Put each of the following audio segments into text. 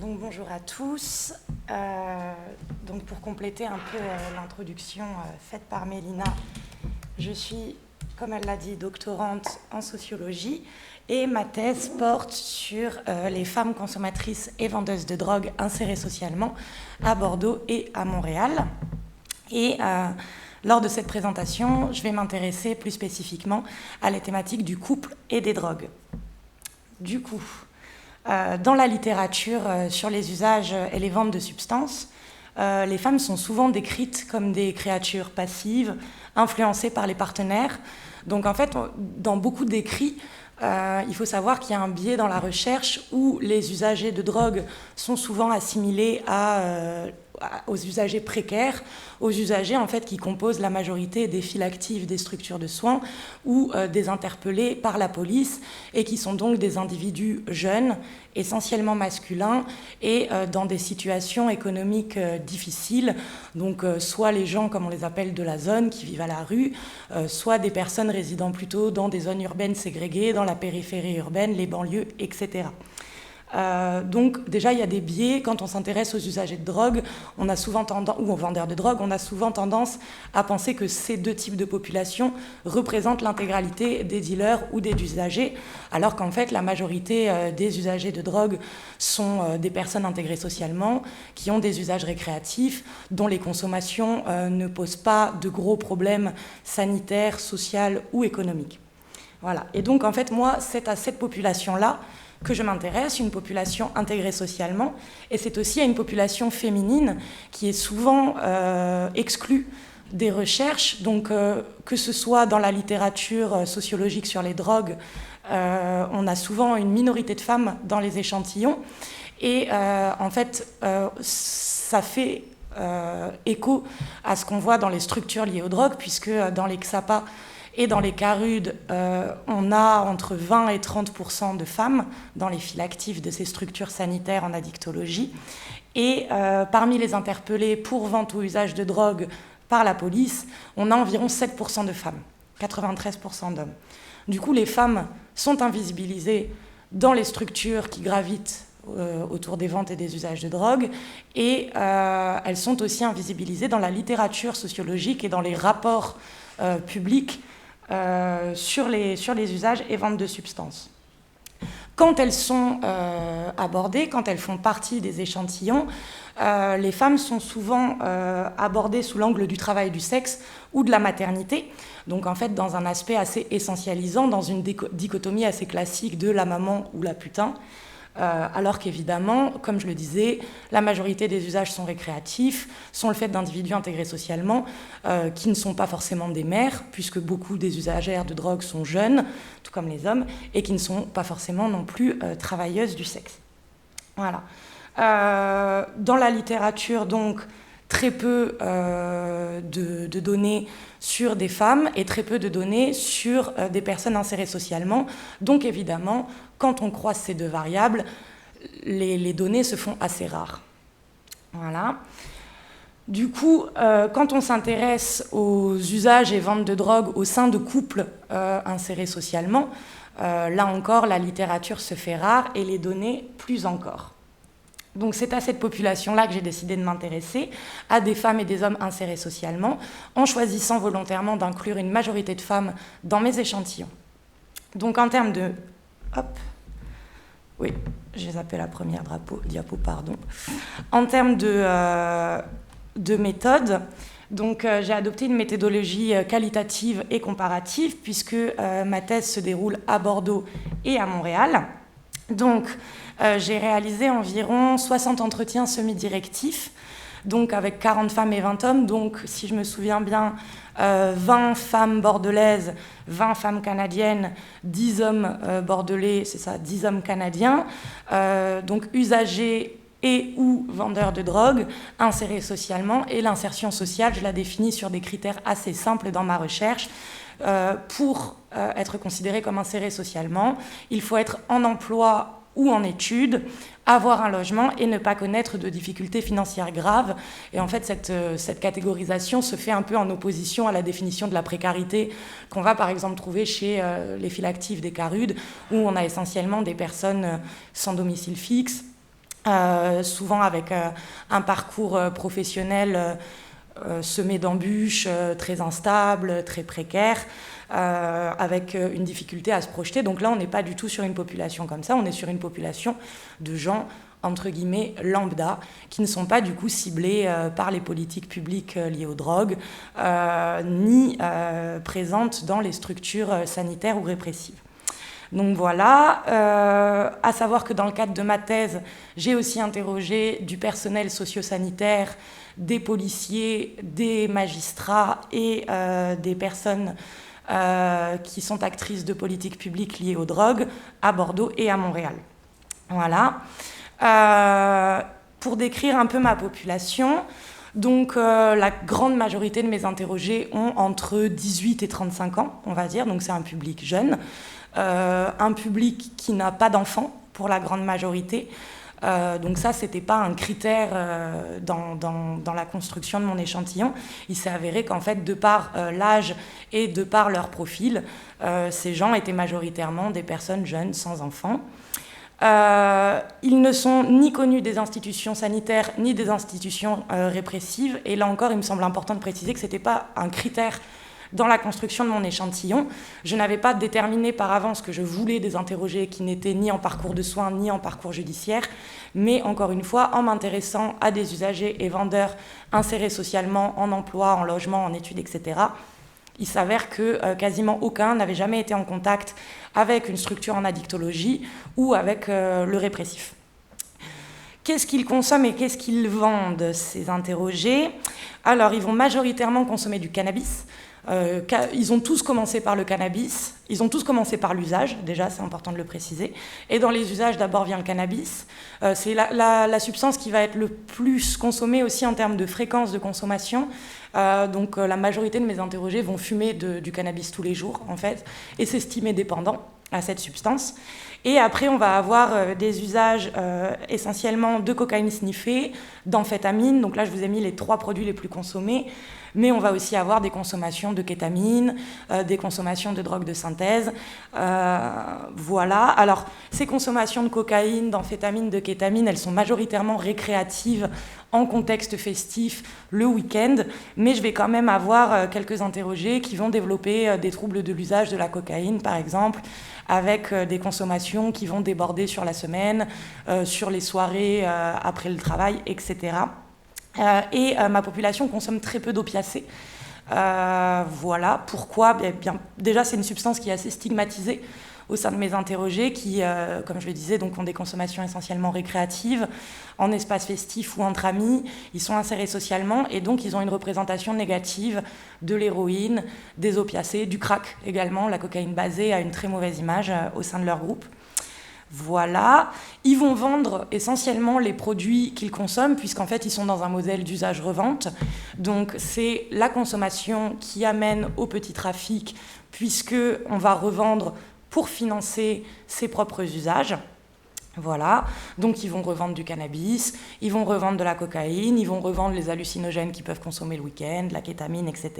Donc bonjour à tous. Donc pour compléter un peu l'introduction faite par Mélina, je suis, comme elle l'a dit, doctorante en sociologie et ma thèse porte sur les femmes consommatrices et vendeuses de drogue insérées socialement à Bordeaux et à Montréal. Et lors de cette présentation, je vais m'intéresser plus spécifiquement à la thématique du couple et des drogues. Du coup, dans la littérature sur les usages et les ventes de substances, les femmes sont souvent décrites comme des créatures passives, influencées par les partenaires. Donc en fait, dans beaucoup d'écrits, il faut savoir qu'il y a un biais dans la recherche où les usagers de drogue sont souvent assimilés aux usagers précaires, aux usagers en fait qui composent la majorité des files actives des structures de soins ou des interpellés par la police et qui sont donc des individus jeunes, essentiellement masculins et dans des situations économiques difficiles, donc soit les gens comme on les appelle de la zone qui vivent à la rue, soit des personnes résidant plutôt dans des zones urbaines ségrégées, dans la périphérie urbaine, les banlieues, etc. Donc déjà il y a des biais quand on s'intéresse aux usagers de drogue, on a souvent tendance, ou aux vendeurs de drogue, on a souvent tendance à penser que ces deux types de populations représentent l'intégralité des dealers ou des usagers, alors qu'en fait la majorité des usagers de drogue sont des personnes intégrées socialement, qui ont des usages récréatifs, dont les consommations ne posent pas de gros problèmes sanitaires, sociaux ou économiques. Voilà. Et donc en fait moi c'est à cette population-là que je m'intéresse, une population intégrée socialement, et c'est aussi à une population féminine qui est souvent exclue des recherches, donc que ce soit dans la littérature sociologique sur les drogues, on a souvent une minorité de femmes dans les échantillons, et en fait ça fait écho à ce qu'on voit dans les structures liées aux drogues, puisque dans les XAPA et dans les CARUD, on a entre 20 et 30% de femmes dans les files actives de ces structures sanitaires en addictologie. Et parmi les interpellés pour vente ou usage de drogue par la police, on a environ 7% de femmes, 93% d'hommes. Du coup, les femmes sont invisibilisées dans les structures qui gravitent autour des ventes et des usages de drogue, et elles sont aussi invisibilisées dans la littérature sociologique et dans les rapports publics sur les usages et ventes de substances. Quand elles sont abordées, quand elles font partie des échantillons, les femmes sont souvent abordées sous l'angle du travail du sexe ou de la maternité, donc en fait dans un aspect assez essentialisant, dans une dichotomie assez classique de la maman ou la putain, alors qu'évidemment, comme je le disais, la majorité des usages sont récréatifs, sont le fait d'individus intégrés socialement, qui ne sont pas forcément des mères, puisque beaucoup des usagères de drogue sont jeunes, tout comme les hommes, et qui ne sont pas forcément non plus travailleuses du sexe. Voilà. Dans la littérature, donc, très peu de données sur des femmes et très peu de données sur des personnes insérées socialement. Donc évidemment, quand on croise ces deux variables, les données se font assez rares. Voilà. Du coup, quand on s'intéresse aux usages et ventes de drogue au sein de couples insérés socialement, là encore, la littérature se fait rare et les données plus encore. Donc c'est à cette population-là que j'ai décidé de m'intéresser, à des femmes et des hommes insérés socialement, en choisissant volontairement d'inclure une majorité de femmes dans mes échantillons. Donc en termes de... Hop. Oui, j'ai zappé la première diapo, pardon. En termes de méthode, donc j'ai adopté une méthodologie qualitative et comparative, puisque ma thèse se déroule à Bordeaux et à Montréal. Donc, j'ai réalisé environ 60 entretiens semi-directifs, donc avec 40 femmes et 20 hommes. Donc, si je me souviens bien, 20 femmes bordelaises, 20 femmes canadiennes, 10 hommes bordelais, c'est ça, 10 hommes canadiens. Donc, usagers et ou vendeurs de drogue, insérés socialement. Et l'insertion sociale, je la définis sur des critères assez simples dans ma recherche. Pour être considéré comme inséré socialement, il faut être en emploi ou en études, avoir un logement et ne pas connaître de difficultés financières graves. Et en fait, cette catégorisation se fait un peu en opposition à la définition de la précarité qu'on va par exemple trouver chez les files actives des CARUD, où on a essentiellement des personnes sans domicile fixe, souvent avec un parcours professionnel semé d'embûches, très instable, très précaire, avec une difficulté à se projeter. Donc là, on n'est pas du tout sur une population comme ça, on est sur une population de gens, entre guillemets, lambda, qui ne sont pas du coup ciblés par les politiques publiques liées aux drogues, ni présentes dans les structures sanitaires ou répressives. Donc voilà, à savoir que dans le cadre de ma thèse, j'ai aussi interrogé du personnel socio-sanitaire, des policiers, des magistrats et des personnes qui sont actrices de politiques publiques liées aux drogues à Bordeaux et à Montréal. Voilà. Pour décrire un peu ma population, donc la grande majorité de mes interrogés ont entre 18 et 35 ans, on va dire, donc c'est un public jeune. Un public qui n'a pas d'enfants pour la grande majorité. Donc ça, c'était pas un critère dans la construction de mon échantillon. Il s'est avéré qu'en fait, de par l'âge et de par leur profil, ces gens étaient majoritairement des personnes jeunes sans enfants. Ils ne sont ni connus des institutions sanitaires ni des institutions répressives. Et là encore, il me semble important de préciser que c'était pas un critère dans la construction de mon échantillon. Je n'avais pas déterminé par avance que je voulais des interrogés qui n'étaient ni en parcours de soins ni en parcours judiciaire, mais encore une fois, en m'intéressant à des usagers et vendeurs insérés socialement, en emploi, en logement, en études, etc., il s'avère que quasiment aucun n'avait jamais été en contact avec une structure en addictologie ou avec le répressif. Qu'est-ce qu'ils consomment et qu'est-ce qu'ils vendent, ces interrogés ? Alors, ils vont majoritairement consommer du cannabis. Ils ont tous commencé par le cannabis, ils ont tous commencé par l'usage, déjà c'est important de le préciser, et dans les usages d'abord vient le cannabis. C'est la substance qui va être le plus consommée aussi en termes de fréquence de consommation, donc la majorité de mes interrogés vont fumer du cannabis tous les jours en fait, et s'estimer dépendants à cette substance. Et après, on va avoir des usages essentiellement de cocaïne sniffée, d'amphétamine. Donc là, je vous ai mis les 3 produits les plus consommés. Mais on va aussi avoir des consommations de kétamine, des consommations de drogues de synthèse. Voilà. Alors, ces consommations de cocaïne, d'amphétamine, de kétamine, elles sont majoritairement récréatives en contexte festif, le week-end. Mais je vais quand même avoir quelques interrogés qui vont développer des troubles de l'usage de la cocaïne, par exemple, avec des consommations qui vont déborder sur la semaine, sur les soirées après le travail, etc. Et ma population consomme très peu d'opiacés. Voilà. Pourquoi ? Bien, déjà, c'est une substance qui est assez stigmatisée au sein de mes interrogés qui, comme je le disais, donc, ont des consommations essentiellement récréatives, en espace festif ou entre amis. Ils sont insérés socialement et donc ils ont une représentation négative de l'héroïne, des opiacés, du crack également. La cocaïne basée a une très mauvaise image au sein de leur groupe. Voilà. Ils vont vendre essentiellement les produits qu'ils consomment, puisqu'en fait, ils sont dans un modèle d'usage-revente. Donc, c'est la consommation qui amène au petit trafic, puisqu'on va revendre pour financer ses propres usages. Voilà, donc ils vont revendre du cannabis, ils vont revendre de la cocaïne, ils vont revendre les hallucinogènes qu'ils peuvent consommer le week-end, la kétamine, etc.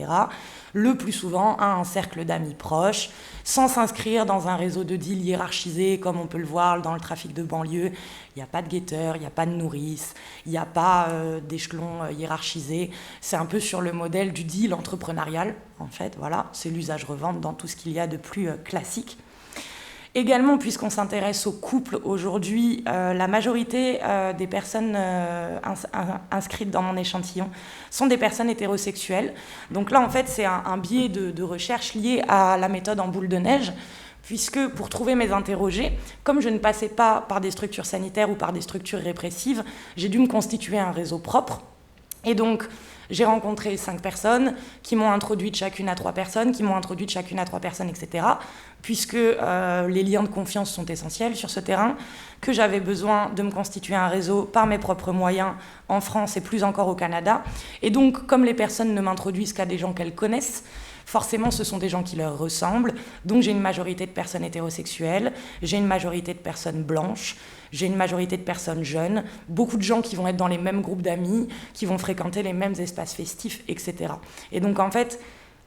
Le plus souvent à un cercle d'amis proches, sans s'inscrire dans un réseau de deals hiérarchisé comme on peut le voir dans le trafic de banlieue. Il n'y a pas de guetteurs, il n'y a pas de nourrices, il n'y a pas d'échelons hiérarchisés. C'est un peu sur le modèle du deal entrepreneurial, en fait. Voilà, c'est l'usage-revente dans tout ce qu'il y a de plus classique. Également, puisqu'on s'intéresse aux couples aujourd'hui, la majorité des personnes inscrites dans mon échantillon sont des personnes hétérosexuelles. Donc là, en fait, c'est un biais de recherche lié à la méthode en boule de neige, puisque pour trouver mes interrogés, comme je ne passais pas par des structures sanitaires ou par des structures répressives, j'ai dû me constituer un réseau propre. Et donc, j'ai rencontré 5 personnes qui m'ont introduite chacune à 3 personnes, qui m'ont introduite chacune à 3 personnes, etc. Puisque les liens de confiance sont essentiels sur ce terrain, que j'avais besoin de me constituer un réseau par mes propres moyens en France et plus encore au Canada. Et donc, comme les personnes ne m'introduisent qu'à des gens qu'elles connaissent, forcément, ce sont des gens qui leur ressemblent. Donc, j'ai une majorité de personnes hétérosexuelles, j'ai une majorité de personnes blanches, j'ai une majorité de personnes jeunes, beaucoup de gens qui vont être dans les mêmes groupes d'amis, qui vont fréquenter les mêmes espaces festifs, etc. Et donc, en fait,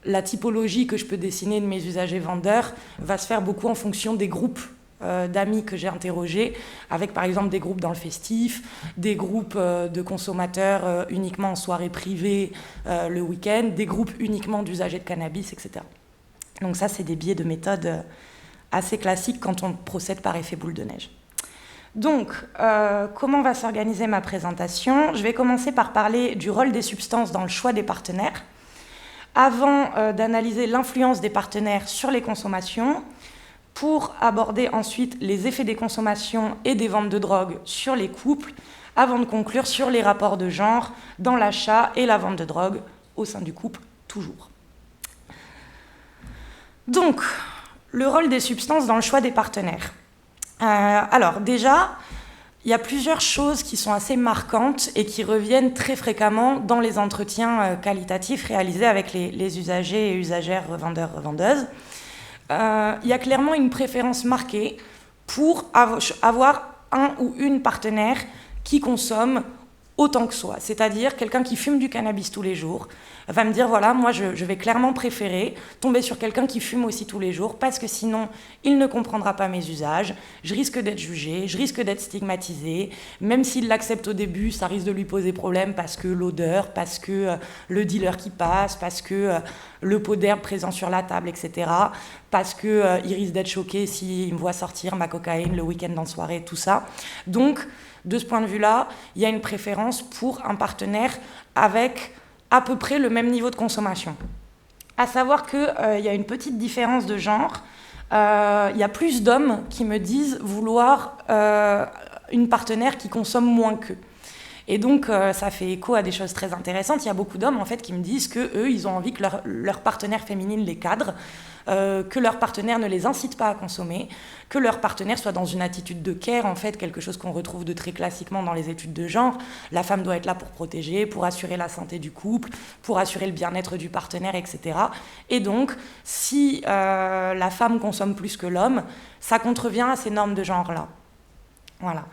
la typologie que je peux dessiner de mes usagers vendeurs va se faire beaucoup en fonction des groupes d'amis que j'ai interrogés, avec par exemple des groupes dans le festif, des groupes de consommateurs uniquement en soirée privée le week-end, des groupes uniquement d'usagers de cannabis, etc. Donc ça, c'est des biais de méthode assez classiques quand on procède par effet boule de neige. Donc, comment va s'organiser ma présentation ? Je vais commencer par parler du rôle des substances dans le choix des partenaires, avant d'analyser l'influence des partenaires sur les consommations, pour aborder ensuite les effets des consommations et des ventes de drogue sur les couples, avant de conclure sur les rapports de genre dans l'achat et la vente de drogue au sein du couple, toujours. Donc, le rôle des substances dans le choix des partenaires. Alors déjà, il y a plusieurs choses qui sont assez marquantes et qui reviennent très fréquemment dans les entretiens qualitatifs réalisés avec les usagers et usagères, revendeurs, revendeuses. Il y a clairement une préférence marquée pour avoir un ou une partenaire qui consomme autant que soi, c'est-à-dire quelqu'un qui fume du cannabis tous les jours va me dire voilà, moi je vais clairement préférer tomber sur quelqu'un qui fume aussi tous les jours parce que sinon il ne comprendra pas mes usages, je risque d'être jugée, je risque d'être stigmatisée, même s'il l'accepte au début, ça risque de lui poser problème parce que l'odeur, parce que le dealer qui passe, parce que le pot d'herbe présent sur la table, etc., parce qu'il risque d'être choqué s'il me voit sortir ma cocaïne le week-end en soirée, tout ça. Donc, de ce point de vue-là, il y a une préférence pour un partenaire avec à peu près le même niveau de consommation. À savoir qu'il y a une petite différence de genre. Il y a plus d'hommes qui me disent vouloir une partenaire qui consomme moins qu'eux. Et donc, ça fait écho à des choses très intéressantes. Il y a beaucoup d'hommes, en fait, qui me disent qu'eux, ils ont envie que leur partenaire féminine les cadre, que leur partenaire ne les incite pas à consommer, que leur partenaire soit dans une attitude de care, en fait, quelque chose qu'on retrouve de très classiquement dans les études de genre. La femme doit être là pour protéger, pour assurer la santé du couple, pour assurer le bien-être du partenaire, etc. Et donc, si la femme consomme plus que l'homme, ça contrevient à ces normes de genre-là. Voilà.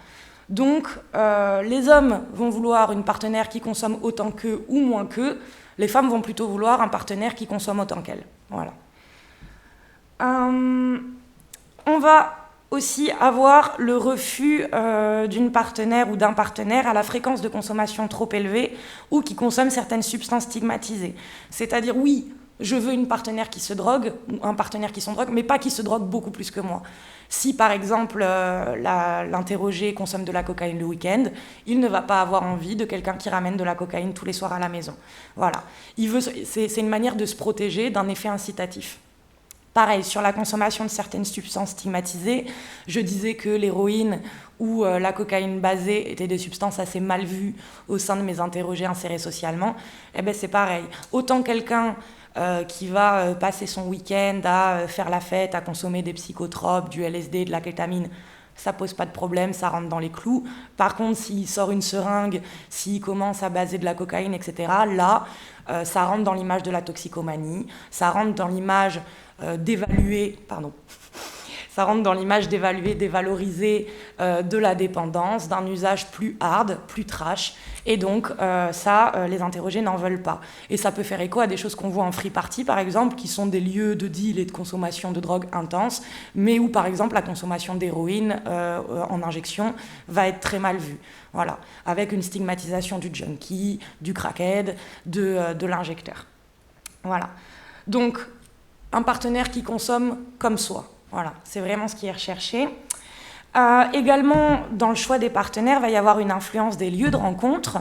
Donc, les hommes vont vouloir une partenaire qui consomme autant qu'eux ou moins qu'eux. Les femmes vont plutôt vouloir un partenaire qui consomme autant qu'elles. Voilà. On va aussi avoir le refus d'une partenaire ou d'un partenaire à la fréquence de consommation trop élevée ou qui consomme certaines substances stigmatisées. C'est-à-dire, oui, je veux une partenaire qui se drogue, ou un partenaire qui se drogue, mais pas qui se drogue beaucoup plus que moi. Si, par exemple, l'interrogé consomme de la cocaïne le week-end, il ne va pas avoir envie de quelqu'un qui ramène de la cocaïne tous les soirs à la maison. Voilà. C'est une manière de se protéger d'un effet incitatif. Pareil, sur la consommation de certaines substances stigmatisées, je disais que l'héroïne ou la cocaïne basée étaient des substances assez mal vues au sein de mes interrogés insérés socialement. Eh bien, c'est pareil. Autant quelqu'un qui va passer son week-end à faire la fête, à consommer des psychotropes, du LSD, de la kétamine, ça pose pas de problème, ça rentre dans les clous. Par contre, s'il sort une seringue, s'il commence à baser de la cocaïne, etc., là, ça rentre dans l'image de la toxicomanie, ça rentre dans l'image d'évaluer, dévaloriser de la dépendance, d'un usage plus hard, plus trash. Et donc, les interrogés n'en veulent pas. Et ça peut faire écho à des choses qu'on voit en free party, par exemple, qui sont des lieux de deal et de consommation de drogue intense, mais où, par exemple, la consommation d'héroïne en injection va être très mal vue. Voilà, avec une stigmatisation du junkie, du crackhead, de l'injecteur. Voilà. Donc, un partenaire qui consomme comme soi. Voilà, c'est vraiment ce qui est recherché. Également, dans le choix des partenaires, il va y avoir une influence des lieux de rencontre,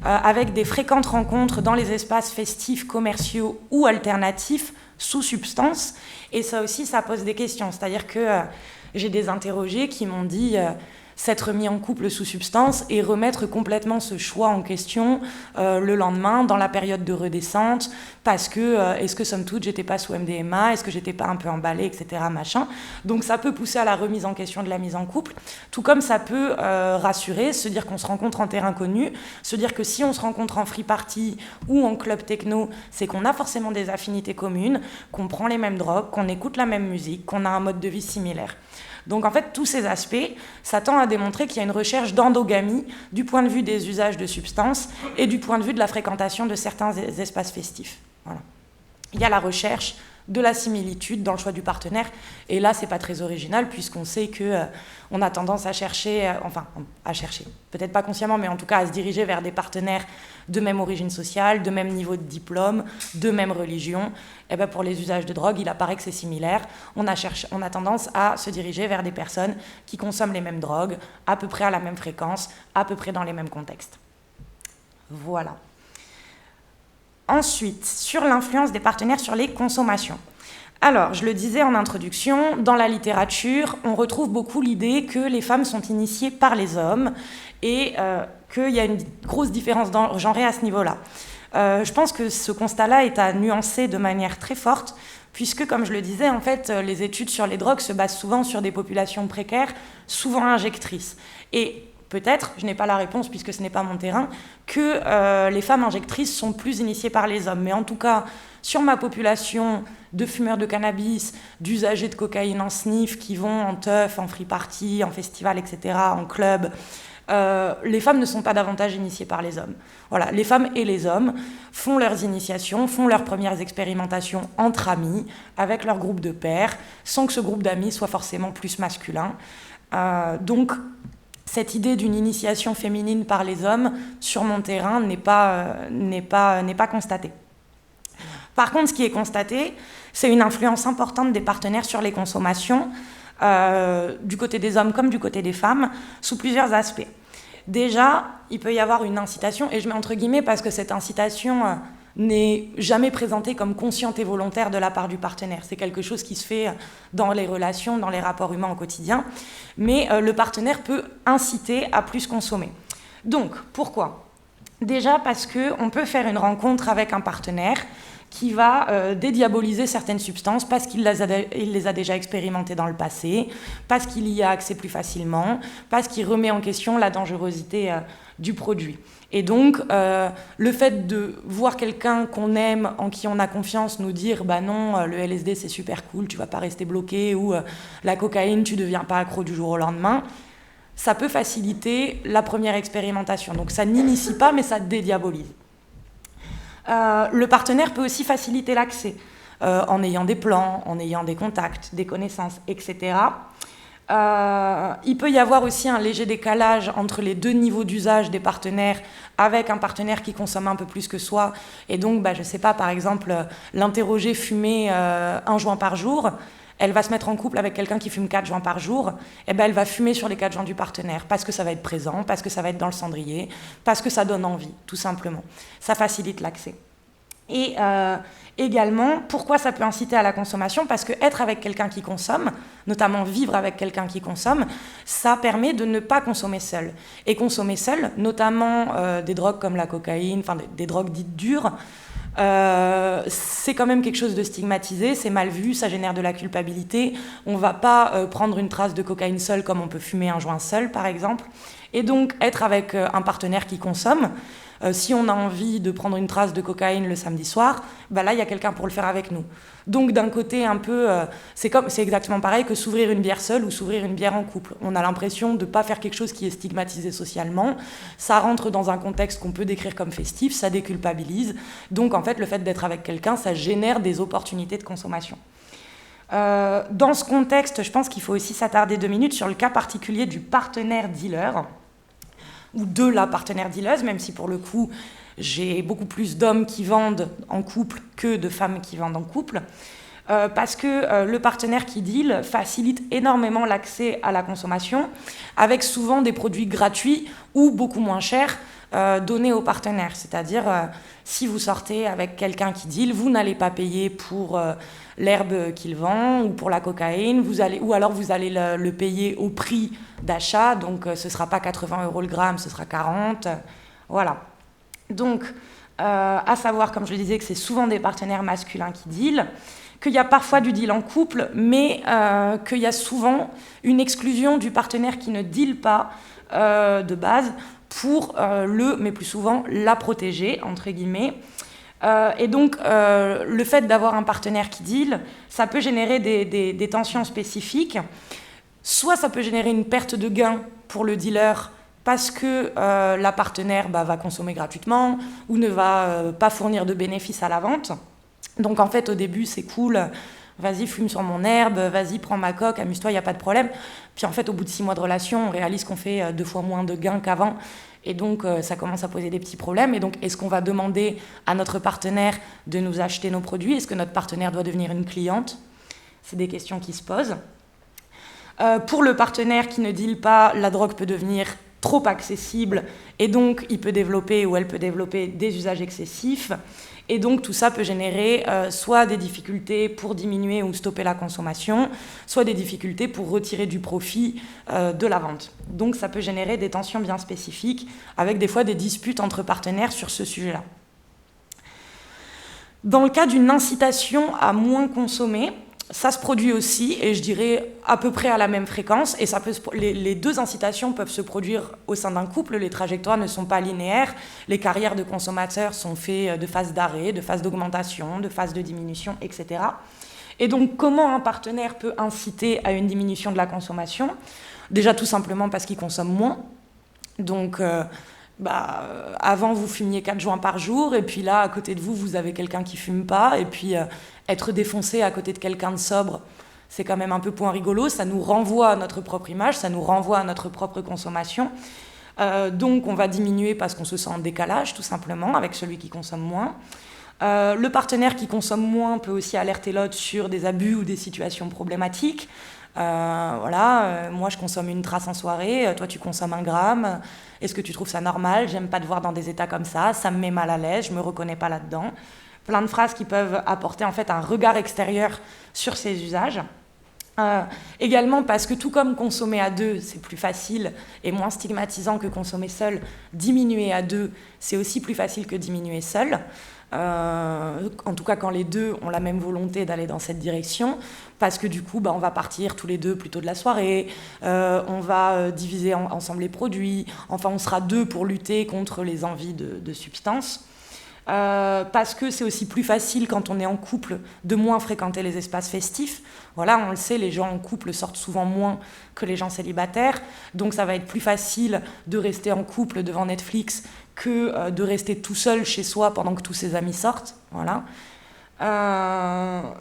avec des fréquentes rencontres dans les espaces festifs, commerciaux ou alternatifs sous substance. Et ça aussi, ça pose des questions. C'est-à-dire que j'ai des interrogés qui m'ont dit s'être mis en couple sous substance et remettre complètement ce choix en question le lendemain, dans la période de redescente, parce que est-ce que somme toute j'étais pas sous MDMA, est-ce que j'étais pas un peu emballée, etc. machin. Donc ça peut pousser à la remise en question de la mise en couple, tout comme ça peut rassurer, se dire qu'on se rencontre en terrain connu, se dire que si on se rencontre en free party ou en club techno, c'est qu'on a forcément des affinités communes, qu'on prend les mêmes drogues, qu'on écoute la même musique, qu'on a un mode de vie similaire. Donc en fait, tous ces aspects, ça tend à démontrer qu'il y a une recherche d'endogamie du point de vue des usages de substances et du point de vue de la fréquentation de certains espaces festifs. Voilà. il y a la recherche de la similitude dans le choix du partenaire. Et là, c'est pas très original, puisqu'on sait qu'on a tendance à chercher, peut-être pas consciemment, mais en tout cas à se diriger vers des partenaires de même origine sociale, de même niveau de diplôme, de même religion. Et ben pour les usages de drogue, il apparaît que c'est similaire. On a tendance à se diriger vers des personnes qui consomment les mêmes drogues, à peu près à la même fréquence, à peu près dans les mêmes contextes. Voilà. Ensuite, sur l'influence des partenaires sur les consommations. Alors, je le disais en introduction, dans la littérature, on retrouve beaucoup l'idée que les femmes sont initiées par les hommes et qu'il y a une grosse différence genrée à ce niveau-là. Je pense que ce constat-là est à nuancer de manière très forte, puisque, comme je le disais, en fait, les études sur les drogues se basent souvent sur des populations précaires, souvent injectrices. Et peut-être, je n'ai pas la réponse puisque ce n'est pas mon terrain, que les femmes injectrices sont plus initiées par les hommes. Mais en tout cas, sur ma population de fumeurs de cannabis, d'usagers de cocaïne en sniff qui vont en teuf, en free party, en festival, etc., en club, les femmes ne sont pas davantage initiées par les hommes. Voilà, les femmes et les hommes font leurs initiations, font leurs premières expérimentations entre amis, avec leur groupe de pairs, sans que ce groupe d'amis soit forcément plus masculin. Donc, cette idée d'une initiation féminine par les hommes sur mon terrain n'est pas constatée. Par contre, ce qui est constaté, c'est une influence importante des partenaires sur les consommations, du côté des hommes comme du côté des femmes, sous plusieurs aspects. Déjà, il peut y avoir une incitation, et je mets entre guillemets parce que cette incitation n'est jamais présentée comme consciente et volontaire de la part du partenaire. C'est quelque chose qui se fait dans les relations, dans les rapports humains au quotidien, mais le partenaire peut inciter à plus consommer. Donc, pourquoi ? Déjà parce qu'on peut faire une rencontre avec un partenaire qui va dédiaboliser certaines substances parce qu'il les a déjà expérimentées dans le passé, parce qu'il y a accès plus facilement, parce qu'il remet en question la dangerosité du produit. Et donc, le fait de voir quelqu'un qu'on aime, en qui on a confiance, nous dire « bah non, le LSD c'est super cool, tu vas pas rester bloqué » ou « la cocaïne, tu deviens pas accro du jour au lendemain », ça peut faciliter la première expérimentation. Donc ça n'initie pas, mais ça dédiabolise. Le partenaire peut aussi faciliter l'accès en ayant des plans, en ayant des contacts, des connaissances, etc. Il peut y avoir aussi un léger décalage entre les deux niveaux d'usage des partenaires, avec un partenaire qui consomme un peu plus que soi, et donc, je ne sais pas, par exemple, l'interroger fumer 1 joint par jour, elle va se mettre en couple avec quelqu'un qui fume 4 joints par jour, et elle va fumer sur les 4 joints du partenaire, parce que ça va être présent, parce que ça va être dans le cendrier, parce que ça donne envie, tout simplement. Ça facilite l'accès. Et également, pourquoi ça peut inciter à la consommation ? Parce qu'être avec quelqu'un qui consomme, notamment vivre avec quelqu'un qui consomme, ça permet de ne pas consommer seul. Et consommer seul, notamment des drogues comme la cocaïne, enfin des drogues dites dures, c'est quand même quelque chose de stigmatisé, c'est mal vu, ça génère de la culpabilité. On ne va pas prendre une trace de cocaïne seule comme on peut fumer un joint seul, par exemple. Et donc, être avec un partenaire qui consomme, si on a envie de prendre une trace de cocaïne le samedi soir, là, il y a quelqu'un pour le faire avec nous. Donc, d'un côté, un peu, c'est exactement pareil que s'ouvrir une bière seule ou s'ouvrir une bière en couple. On a l'impression de ne pas faire quelque chose qui est stigmatisé socialement. Ça rentre dans un contexte qu'on peut décrire comme festif, ça déculpabilise. Donc, en fait, le fait d'être avec quelqu'un, ça génère des opportunités de consommation. Dans ce contexte, je pense qu'il faut aussi s'attarder 2 minutes sur le cas particulier du partenaire dealer, ou de la partenaire dealeuse, même si pour le coup, j'ai beaucoup plus d'hommes qui vendent en couple que de femmes qui vendent en couple, parce que le partenaire qui deal facilite énormément l'accès à la consommation, avec souvent des produits gratuits ou beaucoup moins chers donnés aux partenaires. C'est-à-dire, si vous sortez avec quelqu'un qui deal, vous n'allez pas payer pour l'herbe qu'il vend ou pour la cocaïne, ou alors vous allez le payer au prix d'achat, donc ce ne sera pas 80 € le gramme, ce sera 40, voilà. Donc, à savoir, comme je le disais, que c'est souvent des partenaires masculins qui dealent, qu'il y a parfois du deal en couple, mais qu'il y a souvent une exclusion du partenaire qui ne deal pas de base pour mais plus souvent, la protéger, entre guillemets. Et donc, le fait d'avoir un partenaire qui deal, ça peut générer des tensions spécifiques. Soit ça peut générer une perte de gain pour le dealer parce que la partenaire va consommer gratuitement ou ne va pas fournir de bénéfices à la vente. Donc en fait, au début, c'est cool, vas-y, fume sur mon herbe, vas-y, prends ma coque, amuse-toi, il n'y a pas de problème. Puis en fait, au bout de 6 mois de relation, on réalise qu'on fait 2 fois moins de gains qu'avant. Et donc, ça commence à poser des petits problèmes. Et donc, est-ce qu'on va demander à notre partenaire de nous acheter nos produits? Est-ce que notre partenaire doit devenir une cliente? C'est des questions qui se posent. Pour le partenaire qui ne deal pas, la drogue peut devenir trop accessible et donc il peut développer ou elle peut développer des usages excessifs. Et donc tout ça peut générer soit des difficultés pour diminuer ou stopper la consommation, soit des difficultés pour retirer du profit de la vente. Donc ça peut générer des tensions bien spécifiques, avec des fois des disputes entre partenaires sur ce sujet-là. Dans le cas d'une incitation à moins consommer, ça se produit aussi, et je dirais à peu près à la même fréquence, et les deux incitations peuvent se produire au sein d'un couple, les trajectoires ne sont pas linéaires, les carrières de consommateurs sont faites de phases d'arrêt, de phases d'augmentation, de phases de diminution, etc. Et donc comment un partenaire peut inciter à une diminution de la consommation? Déjà tout simplement parce qu'il consomme moins, donc avant vous fumiez 4 joints par jour, et puis là à côté de vous, vous avez quelqu'un qui fume pas, et puis être défoncé à côté de quelqu'un de sobre, c'est quand même un peu point rigolo, ça nous renvoie à notre propre image, ça nous renvoie à notre propre consommation. Donc on va diminuer parce qu'on se sent en décalage tout simplement avec celui qui consomme moins. Le partenaire qui consomme moins peut aussi alerter l'autre sur des abus ou des situations problématiques. Moi je consomme une trace en soirée, toi tu consommes 1 gramme, est-ce que tu trouves ça normal? J'aime pas te voir dans des états comme ça me met mal à l'aise, je me reconnais pas là-dedans. Plein de phrases qui peuvent apporter en fait un regard extérieur sur ces usages. Également parce que tout comme consommer à 2, c'est plus facile et moins stigmatisant que consommer seul, diminuer à 2, c'est aussi plus facile que diminuer seul. En tout cas quand les deux ont la même volonté d'aller dans cette direction, parce que du coup on va partir tous les deux plus tôt de la soirée, on va diviser ensemble les produits, enfin on sera 2 pour lutter contre les envies de substances. Parce que c'est aussi plus facile quand on est en couple de moins fréquenter les espaces festifs. Voilà, on le sait, les gens en couple sortent souvent moins que les gens célibataires, donc ça va être plus facile de rester en couple devant Netflix que de rester tout seul chez soi pendant que tous ses amis sortent. Voilà.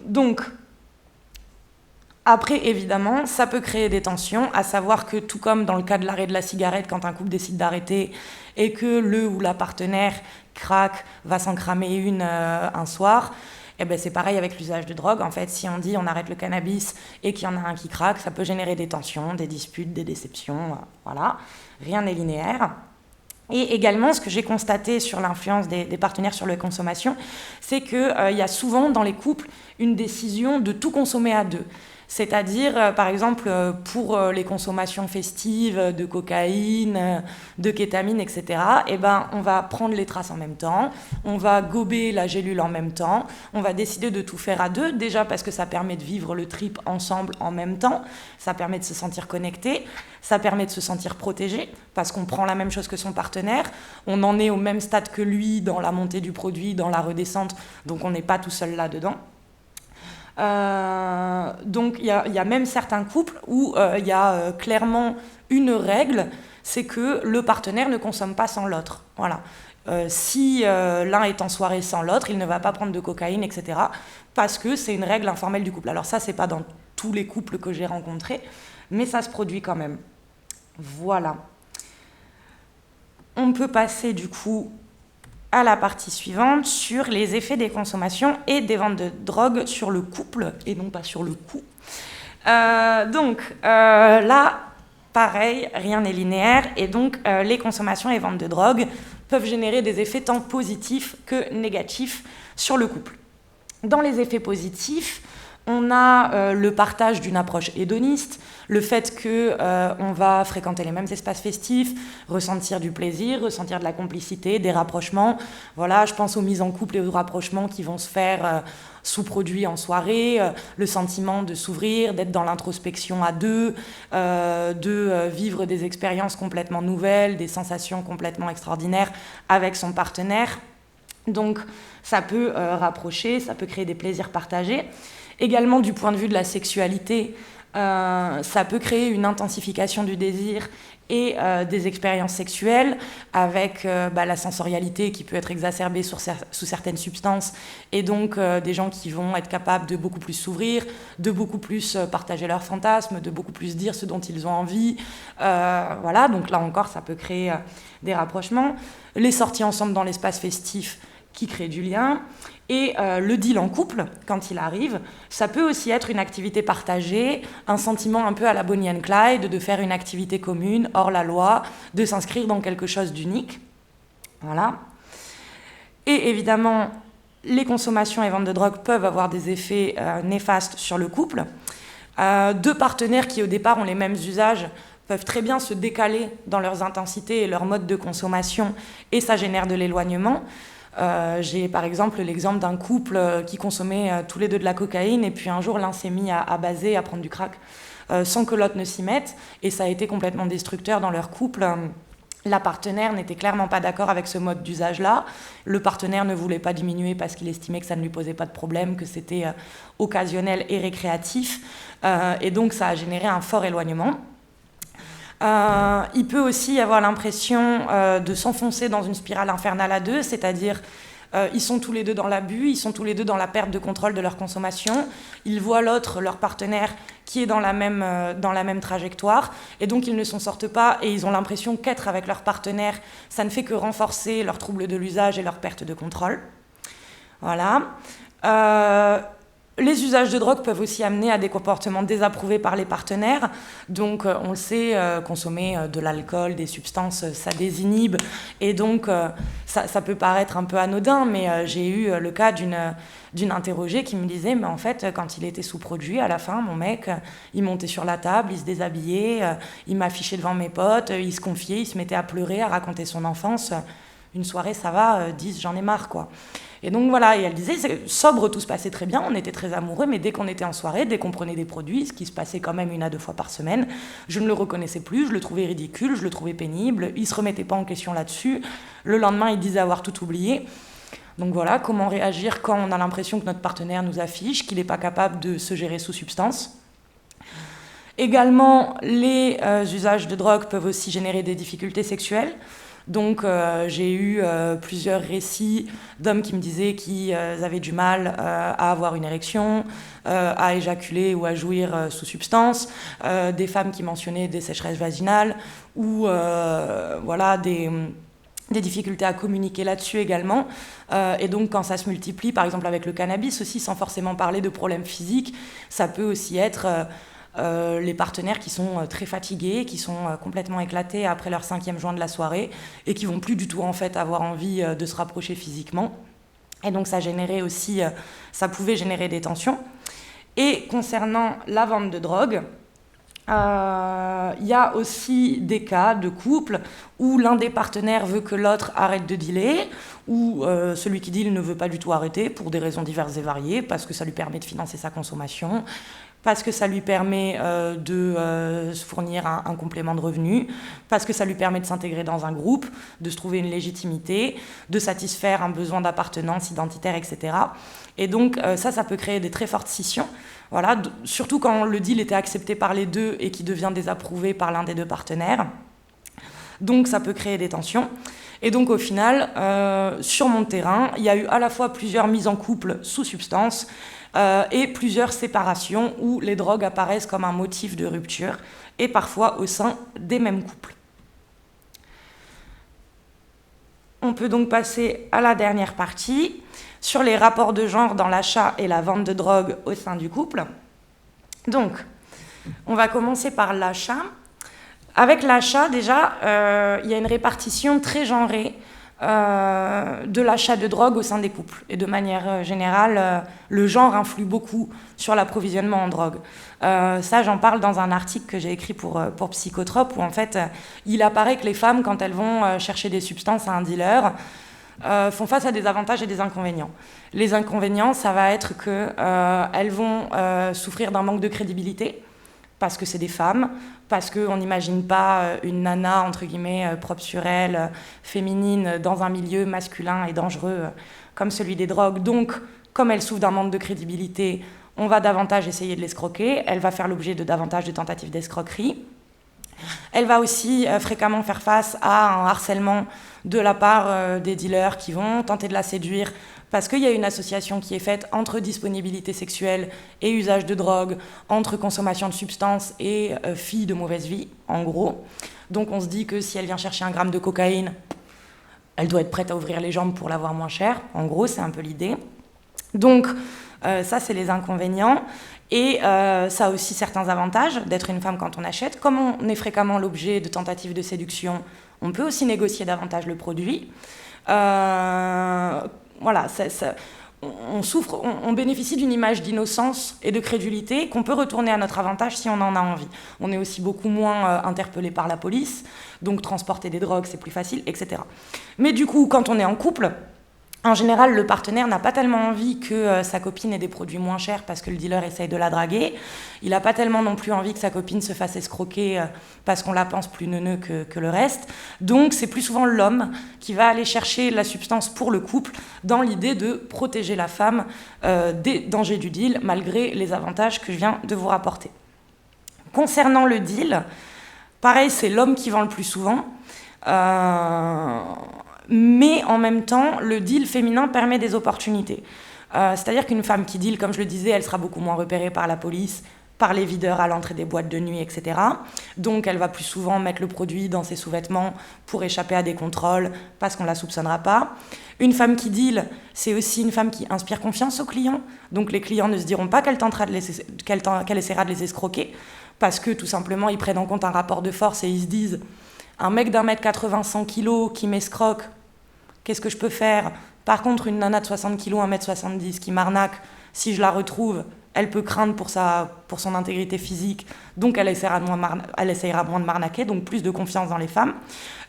Donc après, évidemment, ça peut créer des tensions, à savoir que tout comme dans le cas de l'arrêt de la cigarette, quand un couple décide d'arrêter et que le ou la partenaire craque, va s'en cramer une un soir, c'est pareil avec l'usage de drogue. En fait, si on dit on arrête le cannabis et qu'il y en a un qui craque, ça peut générer des tensions, des disputes, des déceptions, voilà. Rien n'est linéaire. Et également, ce que j'ai constaté sur l'influence des partenaires sur la consommation, c'est qu'il y a souvent dans les couples une décision de tout consommer à 2. C'est-à-dire, par exemple, pour les consommations festives de cocaïne, de kétamine, etc., on va prendre les traces en même temps, on va gober la gélule en même temps, on va décider de tout faire à 2, déjà parce que ça permet de vivre le trip ensemble en même temps, ça permet de se sentir connecté, ça permet de se sentir protégé, parce qu'on prend la même chose que son partenaire, on en est au même stade que lui dans la montée du produit, dans la redescente, donc on n'est pas tout seul là-dedans. Donc il y a même certains couples où il y a clairement une règle, c'est que le partenaire ne consomme pas sans l'autre. Voilà. Si l'un est en soirée sans l'autre, il ne va pas prendre de cocaïne, etc. Parce que c'est une règle informelle du couple. Alors ça, c'est pas dans tous les couples que j'ai rencontrés, mais ça se produit quand même. Voilà. On peut passer du coup à la partie suivante sur les effets des consommations et des ventes de drogue sur le couple et non pas sur le coût. Là, pareil, rien n'est linéaire et donc les consommations et ventes de drogue peuvent générer des effets tant positifs que négatifs sur le couple. Dans les effets positifs, on a le partage d'une approche hédoniste, le fait qu'on va fréquenter les mêmes espaces festifs, ressentir du plaisir, ressentir de la complicité, des rapprochements. Voilà, je pense aux mises en couple et aux rapprochements qui vont se faire sous produits en soirée, le sentiment de s'ouvrir, d'être dans l'introspection à 2, de vivre des expériences complètement nouvelles, des sensations complètement extraordinaires avec son partenaire. Donc ça peut rapprocher, ça peut créer des plaisirs partagés. Également du point de vue de la sexualité, Ça peut créer une intensification du désir et des expériences sexuelles avec la sensorialité qui peut être exacerbée sous certaines substances, et donc des gens qui vont être capables de beaucoup plus s'ouvrir, de beaucoup plus partager leurs fantasmes, de beaucoup plus dire ce dont ils ont envie. Voilà, donc là encore, ça peut créer des rapprochements. Les sorties ensemble dans l'espace festif qui créent du lien. Et le deal en couple, quand il arrive, ça peut aussi être une activité partagée, un sentiment un peu à la Bonnie and Clyde, de faire une activité commune, hors la loi, de s'inscrire dans quelque chose d'unique. Voilà. Et évidemment, les consommations et ventes de drogue peuvent avoir des effets néfastes sur le couple. Deux partenaires qui, au départ, ont les mêmes usages peuvent très bien se décaler dans leurs intensités et leur mode de consommation, et ça génère de l'éloignement. J'ai par exemple l'exemple d'un couple qui consommait tous les deux de la cocaïne, et puis un jour l'un s'est mis à baser, à prendre du crack sans que l'autre ne s'y mette, et ça a été complètement destructeur dans leur couple. La partenaire n'était clairement pas d'accord avec ce mode d'usage-là. Le partenaire ne voulait pas diminuer parce qu'il estimait que ça ne lui posait pas de problème, que c'était occasionnel et récréatif, et donc ça a généré un fort éloignement. Il peut aussi avoir l'impression de s'enfoncer dans une spirale infernale à deux, c'est-à-dire ils sont tous les deux dans l'abus, ils sont tous les deux dans la perte de contrôle de leur consommation, ils voient l'autre, leur partenaire, qui est dans la même trajectoire, et donc ils ne s'en sortent pas, et ils ont l'impression qu'être avec leur partenaire, ça ne fait que renforcer leurs troubles de l'usage et leur perte de contrôle. Voilà. Les usages de drogue peuvent aussi amener à des comportements désapprouvés par les partenaires. Donc, on le sait, consommer de l'alcool, des substances, ça désinhibe. Et donc, ça peut paraître un peu anodin, mais j'ai eu le cas d'une interrogée qui me disait, mais en fait, quand il était sous-produit, à la fin, mon mec, il montait sur la table, il se déshabillait, il m'affichait devant mes potes, il se confiait, il se mettait à pleurer, à raconter son enfance. Une soirée, ça va, 10, j'en ai marre, quoi. Et donc voilà, et elle disait, sobre, tout se passait très bien, on était très amoureux, mais dès qu'on était en soirée, dès qu'on prenait des produits, ce qui se passait quand même 1 à 2 fois par semaine, je ne le reconnaissais plus, je le trouvais ridicule, je le trouvais pénible, il ne se remettait pas en question là-dessus, le lendemain, il disait avoir tout oublié. Donc voilà, comment réagir quand on a l'impression que notre partenaire nous affiche, qu'il n'est pas capable de se gérer sous substance. Également, les usages de drogue peuvent aussi générer des difficultés sexuelles. Donc j'ai eu plusieurs récits d'hommes qui me disaient qu'ils avaient du mal à avoir une érection, à éjaculer ou à jouir sous substance, des femmes qui mentionnaient des sécheresses vaginales, ou voilà, des difficultés à communiquer là-dessus également. Et donc quand ça se multiplie, par exemple avec le cannabis aussi, sans forcément parler de problèmes physiques, ça peut aussi être... les partenaires qui sont très fatigués, qui sont complètement éclatés après leur 5e joint de la soirée et qui vont plus du tout en fait avoir envie de se rapprocher physiquement. Et donc ça pouvait générer des tensions. Et concernant la vente de drogue, y a aussi des cas de couple où l'un des partenaires veut que l'autre arrête de dealer, ou celui qui deal ne veut pas du tout arrêter pour des raisons diverses et variées, parce que ça lui permet de financer sa consommation, parce que ça lui permet de se fournir un complément de revenu, parce que ça lui permet de s'intégrer dans un groupe, de se trouver une légitimité, de satisfaire un besoin d'appartenance identitaire, etc. Et donc ça peut créer des très fortes scissions, voilà, surtout quand le deal était accepté par les deux et qui devient désapprouvé par l'un des deux partenaires. Donc ça peut créer des tensions. Et donc au final, sur mon terrain, il y a eu à la fois plusieurs mises en couple sous substance, et plusieurs séparations où les drogues apparaissent comme un motif de rupture, et parfois au sein des mêmes couples. On peut donc passer à la dernière partie, sur les rapports de genre dans l'achat et la vente de drogue au sein du couple. Donc, on va commencer par l'achat. Avec l'achat, déjà, il y a une répartition très genrée de l'achat de drogue au sein des couples. Et de manière générale, le genre influe beaucoup sur l'approvisionnement en drogue. Ça, j'en parle dans un article que j'ai écrit pour Psychotrope, où en fait, il apparaît que les femmes, quand elles vont chercher des substances à un dealer, font face à des avantages et des inconvénients. Les inconvénients, ça va être qu'elles vont souffrir d'un manque de crédibilité, parce que c'est des femmes, parce qu'on n'imagine pas une nana, entre guillemets, propre sur elle, féminine, dans un milieu masculin et dangereux comme celui des drogues. Donc, comme elles souffrent d'un manque de crédibilité, on va davantage essayer de l'escroquer, elle va faire l'objet de davantage de tentatives d'escroquerie. Elle va aussi fréquemment faire face à un harcèlement de la part des dealers qui vont tenter de la séduire parce qu'il y a une association qui est faite entre disponibilité sexuelle et usage de drogue, entre consommation de substances et filles de mauvaise vie, en gros. Donc on se dit que si elle vient chercher 1 gramme de cocaïne, elle doit être prête à ouvrir les jambes pour l'avoir moins cher. En gros, c'est un peu l'idée. Donc ça, c'est les inconvénients. Et ça a aussi certains avantages d'être une femme quand on achète. Comme on est fréquemment l'objet de tentatives de séduction, on peut aussi négocier davantage le produit. Voilà, on bénéficie d'une image d'innocence et de crédulité qu'on peut retourner à notre avantage si on en a envie. On est aussi beaucoup moins interpellé par la police, donc transporter des drogues, c'est plus facile, etc. Mais du coup, quand on est en couple, en général, le partenaire n'a pas tellement envie que sa copine ait des produits moins chers parce que le dealer essaye de la draguer. Il n'a pas tellement non plus envie que sa copine se fasse escroquer parce qu'on la pense plus neuneux que le reste. Donc, c'est plus souvent l'homme qui va aller chercher la substance pour le couple dans l'idée de protéger la femme des dangers du deal, malgré les avantages que je viens de vous rapporter. Concernant le deal, pareil, c'est l'homme qui vend le plus souvent. Mais en même temps, le deal féminin permet des opportunités. C'est-à-dire qu'une femme qui deal, comme je le disais, elle sera beaucoup moins repérée par la police, par les videurs à l'entrée des boîtes de nuit, etc. Donc elle va plus souvent mettre le produit dans ses sous-vêtements pour échapper à des contrôles, parce qu'on ne la soupçonnera pas. Une femme qui deal, c'est aussi une femme qui inspire confiance aux clients. Donc les clients ne se diront pas qu'elle essaiera de les escroquer, parce que tout simplement, ils prennent en compte un rapport de force et ils se disent « Un mec d'1m80, 100 kg qui m'escroque, qu'est-ce que je peux faire ? Par contre, une nana de 60 kg, 1m70 qui m'arnaque, si je la retrouve, elle peut craindre pour son intégrité physique, donc elle essaiera moins de m'arnaquer, donc plus de confiance dans les femmes.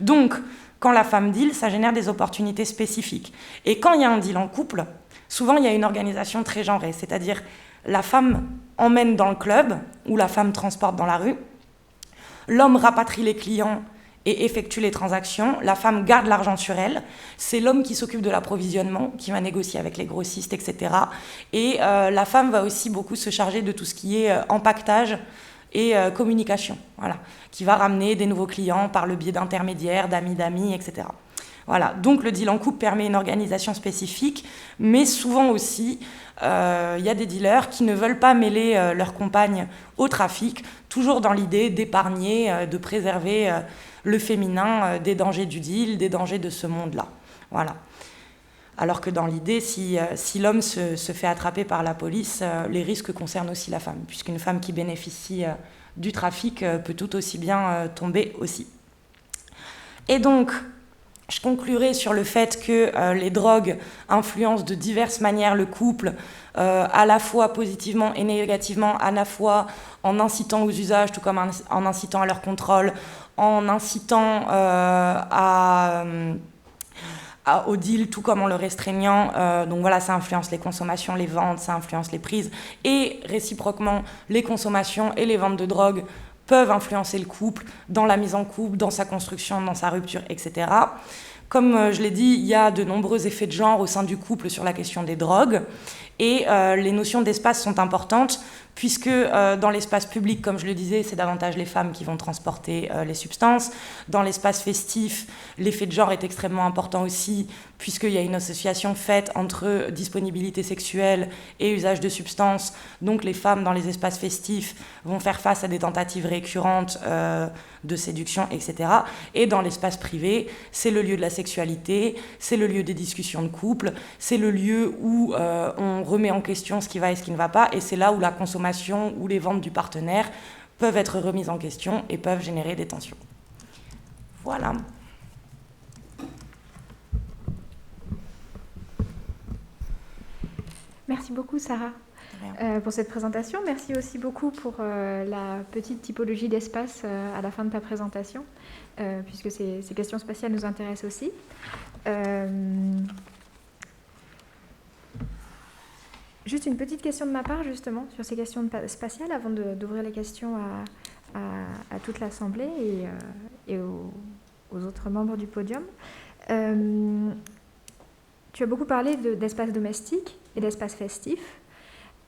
Donc, quand la femme deal, ça génère des opportunités spécifiques. Et quand il y a un deal en couple, souvent il y a une organisation très genrée, c'est-à-dire la femme emmène dans le club, ou la femme transporte dans la rue, l'homme rapatrie les clients et effectue les transactions, la femme garde l'argent sur elle, c'est l'homme qui s'occupe de l'approvisionnement, qui va négocier avec les grossistes, etc. Et la femme va aussi beaucoup se charger de tout ce qui est empaquetage et communication, voilà, qui va ramener des nouveaux clients par le biais d'intermédiaires, d'amis, etc. Voilà, donc le deal en couple permet une organisation spécifique, mais souvent aussi, y a des dealers qui ne veulent pas mêler leur compagne au trafic, toujours dans l'idée d'épargner, de préserver le féminin des dangers du deal, des dangers de ce monde-là. Voilà. Alors que dans l'idée, si l'homme se fait attraper par la police, les risques concernent aussi la femme, puisqu'une femme qui bénéficie du trafic peut tout aussi bien tomber aussi. Et donc, je conclurai sur le fait que les drogues influencent de diverses manières le couple, à la fois positivement et négativement, à la fois en incitant aux usages, tout comme en incitant à leur contrôle, en incitant au deal, tout comme en le restreignant. Donc voilà, ça influence les consommations, les ventes, ça influence les prises. Et réciproquement, les consommations et les ventes de drogue peuvent influencer le couple dans la mise en couple, dans sa construction, dans sa rupture, etc. Comme je l'ai dit, il y a de nombreux effets de genre au sein du couple sur la question des drogues. Et les notions d'espace sont importantes, puisque dans l'espace public, comme je le disais, c'est davantage les femmes qui vont transporter les substances. Dans l'espace festif, l'effet de genre est extrêmement important aussi, puisqu'il y a une association faite entre disponibilité sexuelle et usage de substances. Donc les femmes dans les espaces festifs vont faire face à des tentatives récurrentes de séduction, etc. Et dans l'espace privé, c'est le lieu de la sexualité, c'est le lieu des discussions de couple, c'est le lieu où on remet en question ce qui va et ce qui ne va pas, et c'est là où la consommation ou les ventes du partenaire peuvent être remises en question et peuvent générer des tensions. Voilà. Merci beaucoup, Sarah, pour cette présentation. Merci aussi beaucoup pour la petite typologie d'espace à la fin de ta présentation, puisque ces questions spatiales nous intéressent aussi. Juste une petite question de ma part, justement, sur ces questions spatiales, avant d'ouvrir les questions à toute l'Assemblée et aux autres membres du podium. Tu as beaucoup parlé d'espace domestique et d'espace festif.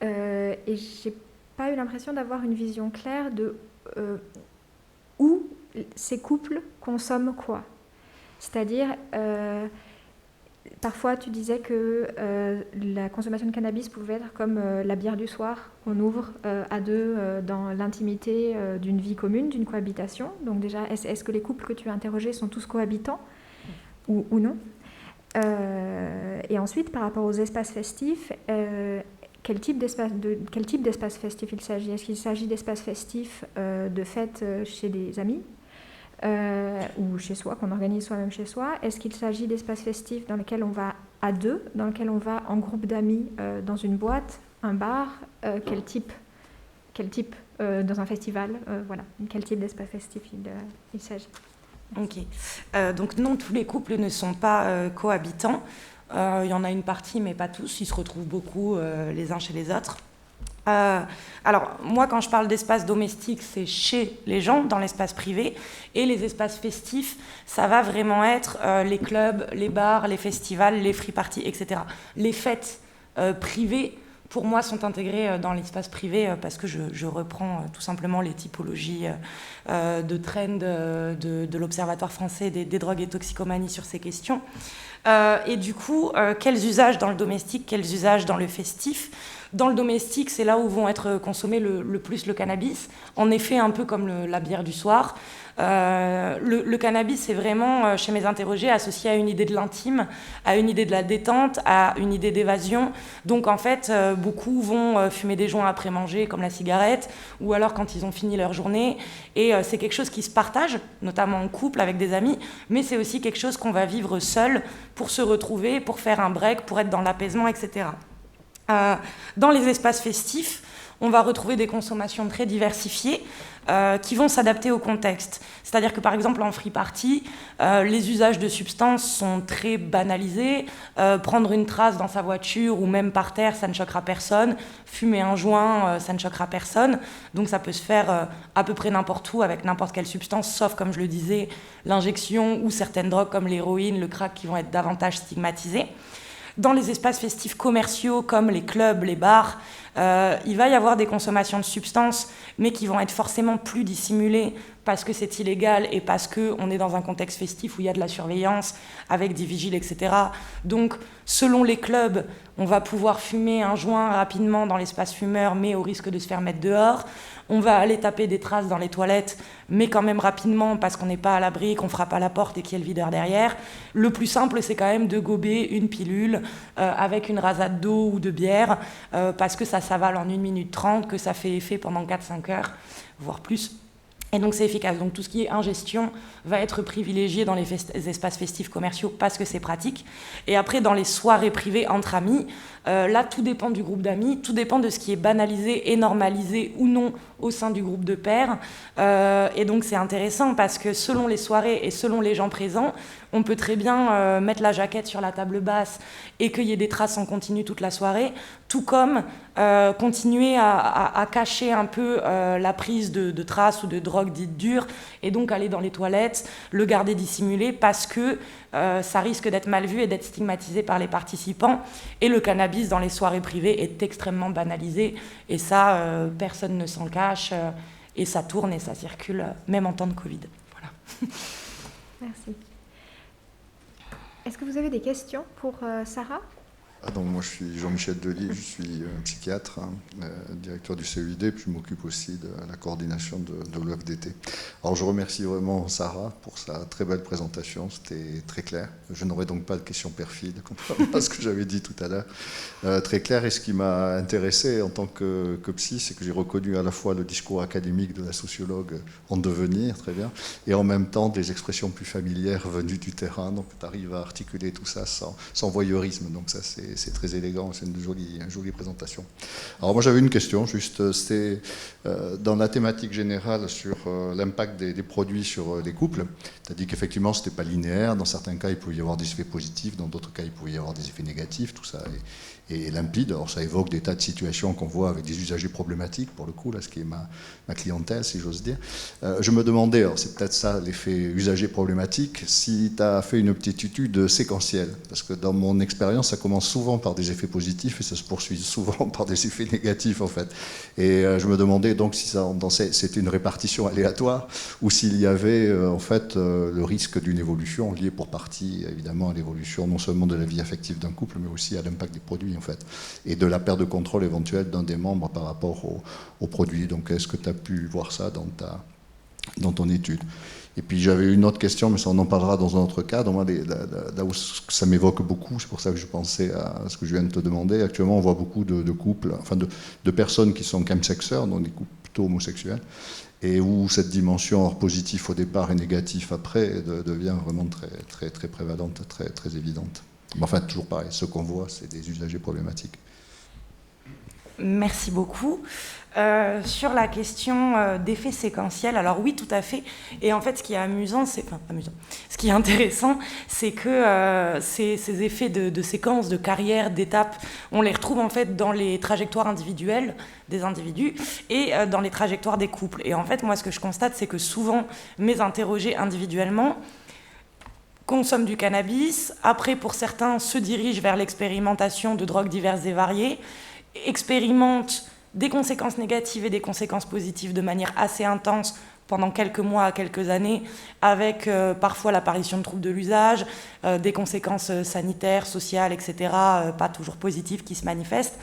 et j'ai pas eu l'impression d'avoir une vision claire de où ces couples consomment quoi. C'est-à-dire, parfois tu disais que la consommation de cannabis pouvait être comme la bière du soir qu'on ouvre à deux dans l'intimité d'une vie commune, d'une cohabitation. Donc déjà, est-ce que les couples que tu as interrogés sont tous cohabitants ou non? Et ensuite, par rapport aux espaces festifs, quel type d'espace festif il s'agit? Est-ce qu'il s'agit d'espaces festifs de fêtes chez des amis ou chez soi, qu'on organise soi-même chez soi? Est-ce qu'il s'agit d'espaces festifs dans lesquels on va à deux, dans lesquels on va en groupe d'amis dans une boîte, un bar? Quel type dans un festival? Voilà, quel type d'espace festif il s'agit? Ok. Donc non, tous les couples ne sont pas cohabitants. Il y en a une partie, mais pas tous. Ils se retrouvent beaucoup les uns chez les autres. Alors, moi, quand je parle d'espace domestique, c'est chez les gens, dans l'espace privé. Et les espaces festifs, ça va vraiment être les clubs, les bars, les festivals, les free parties, etc. Les fêtes privées, pour moi, sont intégrées dans l'espace privé parce que je reprends tout simplement les typologies de trend de l'Observatoire français des drogues et toxicomanie sur ces questions. Et du coup, quels usages dans le domestique, quels usages dans le festif? Dans le domestique, c'est là où vont être consommés le plus le cannabis. En effet, un peu comme la bière du soir. Le cannabis, c'est vraiment, chez mes interrogés, associé à une idée de l'intime, à une idée de la détente, à une idée d'évasion. Donc, en fait, beaucoup vont fumer des joints après manger, comme la cigarette, ou alors quand ils ont fini leur journée. Et c'est quelque chose qui se partage, notamment en couple, avec des amis, mais c'est aussi quelque chose qu'on va vivre seul pour se retrouver, pour faire un break, pour être dans l'apaisement, etc. Dans les espaces festifs, on va retrouver des consommations très diversifiées qui vont s'adapter au contexte. C'est-à-dire que par exemple en free party, les usages de substances sont très banalisés. Prendre une trace dans sa voiture ou même par terre, ça ne choquera personne. Fumer un joint, ça ne choquera personne. Donc ça peut se faire à peu près n'importe où avec n'importe quelle substance, sauf comme je le disais, l'injection ou certaines drogues comme l'héroïne, le crack qui vont être davantage stigmatisées. Dans les espaces festifs commerciaux comme les clubs, les bars, il va y avoir des consommations de substances, mais qui vont être forcément plus dissimulées parce que c'est illégal et parce qu'on est dans un contexte festif où il y a de la surveillance avec des vigiles, etc. Donc, selon les clubs, on va pouvoir fumer un joint rapidement dans l'espace fumeur, mais au risque de se faire mettre dehors. On va aller taper des traces dans les toilettes, mais quand même rapidement parce qu'on n'est pas à l'abri, qu'on frappe à la porte et qu'il y a le videur derrière. Le plus simple, c'est quand même de gober une pilule avec une rasade d'eau ou de bière parce que ça s'avale en 1 minute 30, que ça fait effet pendant 4-5 heures, voire plus. Et donc c'est efficace. Donc tout ce qui est ingestion va être privilégié dans les espaces festifs commerciaux parce que c'est pratique. Et après, dans les soirées privées entre amis, là, tout dépend du groupe d'amis, tout dépend de ce qui est banalisé et normalisé ou non au sein du groupe de pairs. Et donc c'est intéressant parce que selon les soirées et selon les gens présents, on peut très bien mettre la jaquette sur la table basse et qu'il y ait des traces en continu toute la soirée, tout comme continuer à cacher un peu la prise de traces ou de drogue dite dure et donc aller dans les toilettes, le garder dissimulé parce que ça risque d'être mal vu et d'être stigmatisé par les participants. Et le cannabis dans les soirées privées est extrêmement banalisé et ça, personne ne s'en cache et ça tourne et ça circule même en temps de Covid. Voilà. Merci. Est-ce que vous avez des questions pour Sarah ? Donc moi je suis Jean-Michel Delis, je suis psychiatre, directeur du CEID, puis je m'occupe aussi de la coordination de l'OFDT. Alors je remercie vraiment Sarah pour sa très belle présentation, c'était très clair. Je n'aurai donc pas de questions perfides, contrairement à ce que j'avais dit tout à l'heure. Très clair, et ce qui m'a intéressé en tant que psy, c'est que j'ai reconnu à la fois le discours académique de la sociologue en devenir, très bien, et en même temps des expressions plus familières venues du terrain, donc tu arrives à articuler tout ça sans voyeurisme, donc ça c'est très élégant, c'est une jolie présentation. Alors moi j'avais une question, juste, c'était dans la thématique générale sur l'impact des produits sur les couples. Tu as dit qu'effectivement c'était pas linéaire, dans certains cas il pouvait y avoir des effets positifs, dans d'autres cas il pouvait y avoir des effets négatifs, tout ça est limpide. Alors ça évoque des tas de situations qu'on voit avec des usagers problématiques, pour le coup, là, ce qui est ma clientèle, si j'ose dire. Je me demandais, alors c'est peut-être ça l'effet usager problématique, si tu as fait une petite étude séquentielle, parce que dans mon expérience, ça commence souvent souvent par des effets positifs et ça se poursuit souvent par des effets négatifs en fait. Et je me demandais donc si c'était une répartition aléatoire ou s'il y avait en fait le risque d'une évolution liée pour partie évidemment à l'évolution non seulement de la vie affective d'un couple mais aussi à l'impact des produits en fait et de la perte de contrôle éventuelle d'un des membres par rapport aux produits. Donc est-ce que tu as pu voir ça dans ton étude? Et puis j'avais une autre question, mais ça on en parlera dans un autre cadre. Moi, là où ça m'évoque beaucoup, c'est pour ça que je pensais à ce que je viens de te demander. Actuellement, on voit beaucoup de couples, enfin de personnes qui sont chemsexeurs, donc des couples plutôt homosexuels, et où cette dimension positif au départ et négatif après devient vraiment très, très, très prévalente, très, très évidente. Mais enfin, toujours pareil, ce qu'on voit, c'est des usagers problématiques. Merci beaucoup. Sur la question d'effets séquentiels, alors oui, tout à fait. Et en fait, ce qui est amusant, ce qui est intéressant, c'est que ces effets de séquence, de carrière, d'étape, on les retrouve en fait dans les trajectoires individuelles des individus et dans les trajectoires des couples. Et en fait, moi, ce que je constate, c'est que souvent, mes interrogés individuellement consomment du cannabis. Après, pour certains, se dirigent vers l'expérimentation de drogues diverses et variées, expérimentent des conséquences négatives et des conséquences positives de manière assez intense pendant quelques mois à quelques années, avec parfois l'apparition de troubles de l'usage, des conséquences sanitaires, sociales, etc., pas toujours positives qui se manifestent.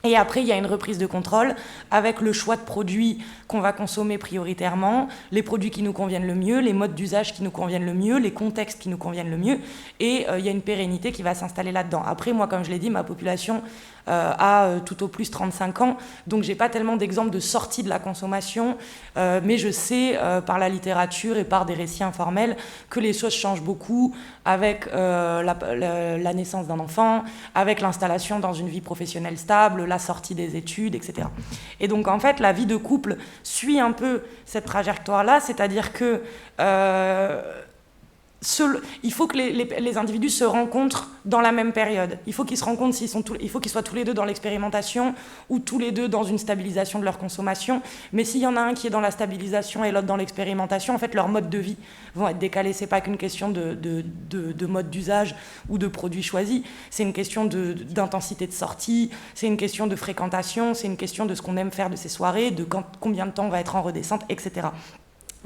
Et après, il y a une reprise de contrôle avec le choix de produits qu'on va consommer prioritairement, les produits qui nous conviennent le mieux, les modes d'usage qui nous conviennent le mieux, les contextes qui nous conviennent le mieux. Et il y a une pérennité qui va s'installer là-dedans. Après, moi, comme je l'ai dit, ma population a tout au plus 35 ans. Donc, je n'ai pas tellement d'exemples de sortie de la consommation. Mais je sais, par la littérature et par des récits informels, que les choses changent beaucoup avec la naissance d'un enfant, avec l'installation dans une vie professionnelle stable, la sortie des études, etc. Et donc, en fait, la vie de couple suit un peu cette trajectoire-là, c'est-à-dire que il faut que les individus se rencontrent dans la même période. Il faut qu'ils se rencontrent, il faut qu'ils soient tous les deux dans l'expérimentation ou tous les deux dans une stabilisation de leur consommation. Mais s'il y en a un qui est dans la stabilisation et l'autre dans l'expérimentation, en fait, leurs modes de vie vont être décalés. C'est pas qu'une question de mode d'usage ou de produits choisis. C'est une question d'intensité de sortie, c'est une question de fréquentation, c'est une question de ce qu'on aime faire de ces soirées, de combien de temps on va être en redescente, etc.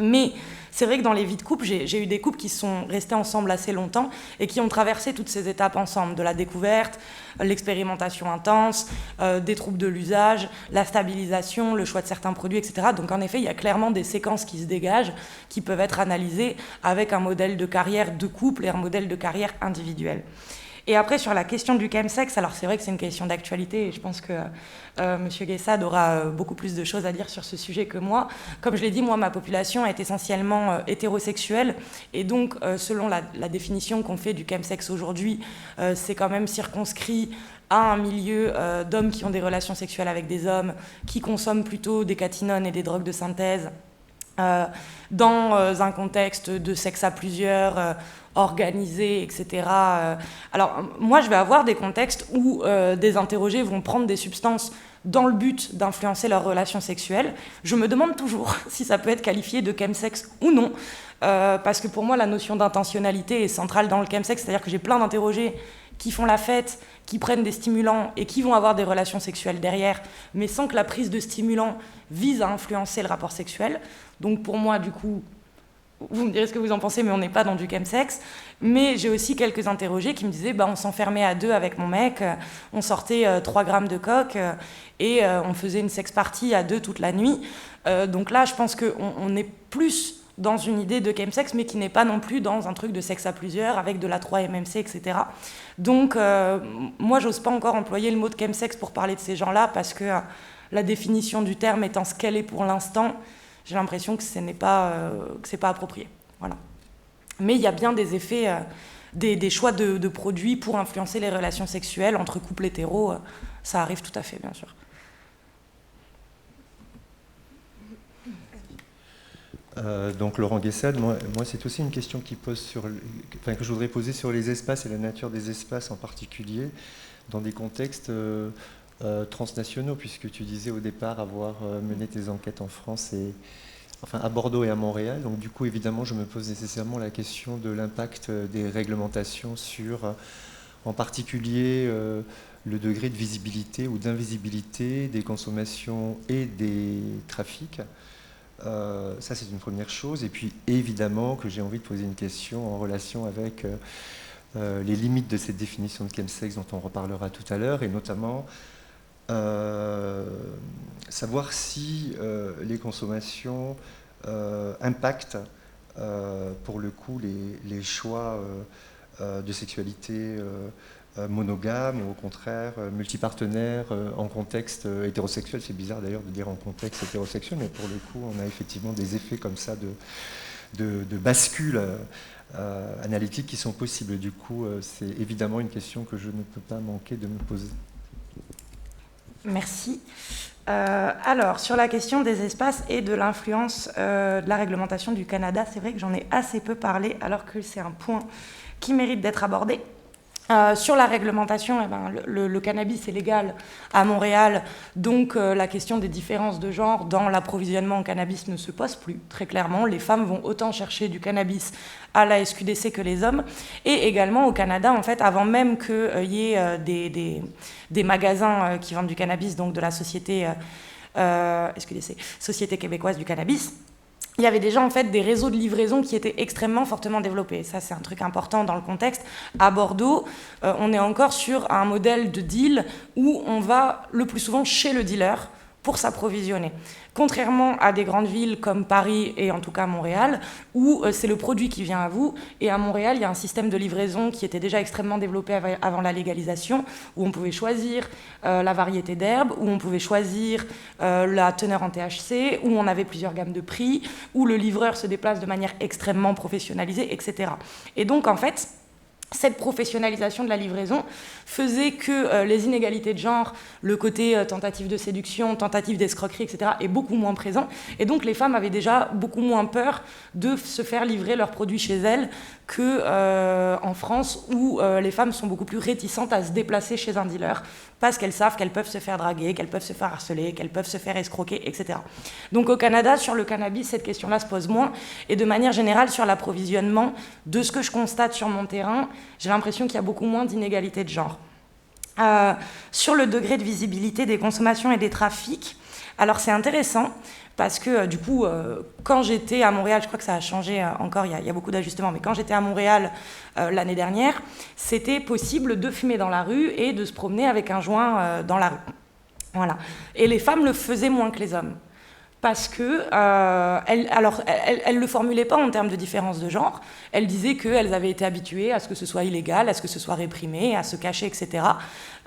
Mais c'est vrai que dans les vies de couple, j'ai eu des couples qui sont restés ensemble assez longtemps et qui ont traversé toutes ces étapes ensemble, de la découverte, l'expérimentation intense, des troubles de l'usage, la stabilisation, le choix de certains produits, etc. Donc en effet, il y a clairement des séquences qui se dégagent, qui peuvent être analysées avec un modèle de carrière de couple et un modèle de carrière individuel. Et après, sur la question du chemsex, alors c'est vrai que c'est une question d'actualité et je pense que M. Guessad aura beaucoup plus de choses à dire sur ce sujet que moi. Comme je l'ai dit, moi, ma population est essentiellement hétérosexuelle et donc, selon la définition qu'on fait du chemsex aujourd'hui, c'est quand même circonscrit à un milieu d'hommes qui ont des relations sexuelles avec des hommes, qui consomment plutôt des catinones et des drogues de synthèse, dans un contexte de sexe à plusieurs, organisé, etc. Alors, moi, je vais avoir des contextes où des interrogés vont prendre des substances dans le but d'influencer leurs relations sexuelles. Je me demande toujours si ça peut être qualifié de chemsex ou non, parce que pour moi, la notion d'intentionnalité est centrale dans le chemsex, c'est-à-dire que j'ai plein d'interrogés qui font la fête, qui prennent des stimulants et qui vont avoir des relations sexuelles derrière, mais sans que la prise de stimulants vise à influencer le rapport sexuel. Donc pour moi, du coup, vous me direz ce que vous en pensez, mais on n'est pas dans du chemsex. Mais j'ai aussi quelques interrogés qui me disaient on s'enfermait à deux avec mon mec, on sortait 3 grammes de coke et on faisait une sex party à deux toute la nuit. Donc là, je pense qu'on est plus dans une idée de chemsex, mais qui n'est pas non plus dans un truc de sexe à plusieurs, avec de la 3-MMC, etc. Donc, moi, j'ose pas encore employer le mot de chemsex pour parler de ces gens-là, parce que la définition du terme étant ce qu'elle est pour l'instant, j'ai l'impression que ce n'est pas, que c'est pas approprié. Voilà. Mais il y a bien des effets, des choix de produits pour influencer les relations sexuelles entre couples hétéros. Ça arrive tout à fait, bien sûr. Donc Laurent Guessad, moi c'est aussi une question que je voudrais poser sur les espaces et la nature des espaces en particulier, dans des contextes transnationaux, puisque tu disais au départ avoir mené tes enquêtes en France, à Bordeaux et à Montréal. Donc du coup, évidemment, je me pose nécessairement la question de l'impact des réglementations sur, en particulier le degré de visibilité ou d'invisibilité des consommations et des trafics. Ça, c'est une première chose. Et puis, évidemment, que j'ai envie de poser une question en relation avec les limites de cette définition de chemsex dont on reparlera tout à l'heure, et notamment savoir si les consommations impactent pour le coup les choix de sexualité monogame ou au contraire multipartenaire en contexte hétérosexuel. C'est bizarre d'ailleurs de dire en contexte hétérosexuel, mais pour le coup on a effectivement des effets comme ça de bascule analytique qui sont possibles. Du coup c'est évidemment une question que je ne peux pas manquer de me poser. Merci. Alors, sur la question des espaces et de l'influence de la réglementation du Canada, c'est vrai que j'en ai assez peu parlé, alors que c'est un point qui mérite d'être abordé. Sur la réglementation, eh ben, le cannabis est légal à Montréal, donc la question des différences de genre dans l'approvisionnement en cannabis ne se pose plus, très clairement. Les femmes vont autant chercher du cannabis à la SQDC que les hommes. Et également au Canada, en fait, avant même qu'il y ait des magasins qui vendent du cannabis, donc de la société SQDC, Société québécoise du cannabis, il y avait déjà en fait des réseaux de livraison qui étaient extrêmement fortement développés. Ça, c'est un truc important dans le contexte. À Bordeaux, on est encore sur un modèle de deal où on va le plus souvent chez le dealer pour s'approvisionner. Contrairement à des grandes villes comme Paris et en tout cas Montréal, où c'est le produit qui vient à vous. Et à Montréal, il y a un système de livraison qui était déjà extrêmement développé avant la légalisation, où on pouvait choisir la variété d'herbes, où on pouvait choisir la teneur en THC, où on avait plusieurs gammes de prix, où le livreur se déplace de manière extrêmement professionnalisée, etc. Et donc, en fait, cette professionnalisation de la livraison faisait que les inégalités de genre, le côté tentative de séduction, tentative d'escroquerie, etc., est beaucoup moins présent. Et donc les femmes avaient déjà beaucoup moins peur de se faire livrer leurs produits chez elles qu'en France, où les femmes sont beaucoup plus réticentes à se déplacer chez un dealer, parce qu'elles savent qu'elles peuvent se faire draguer, qu'elles peuvent se faire harceler, qu'elles peuvent se faire escroquer, etc. Donc au Canada, sur le cannabis, cette question-là se pose moins. Et de manière générale, sur l'approvisionnement, de ce que je constate sur mon terrain, j'ai l'impression qu'il y a beaucoup moins d'inégalités de genre. Sur le degré de visibilité des consommations et des trafics, alors c'est intéressant parce que du coup, quand j'étais à Montréal, je crois que ça a changé encore, il y a beaucoup d'ajustements, mais quand j'étais à Montréal l'année dernière, c'était possible de fumer dans la rue et de se promener avec un joint dans la rue. Voilà. Et les femmes le faisaient moins que les hommes. Parce que, elles ne le formulaient pas en termes de différence de genre. Elles disaient qu'elles avaient été habituées à ce que ce soit illégal, à ce que ce soit réprimé, à se cacher, etc.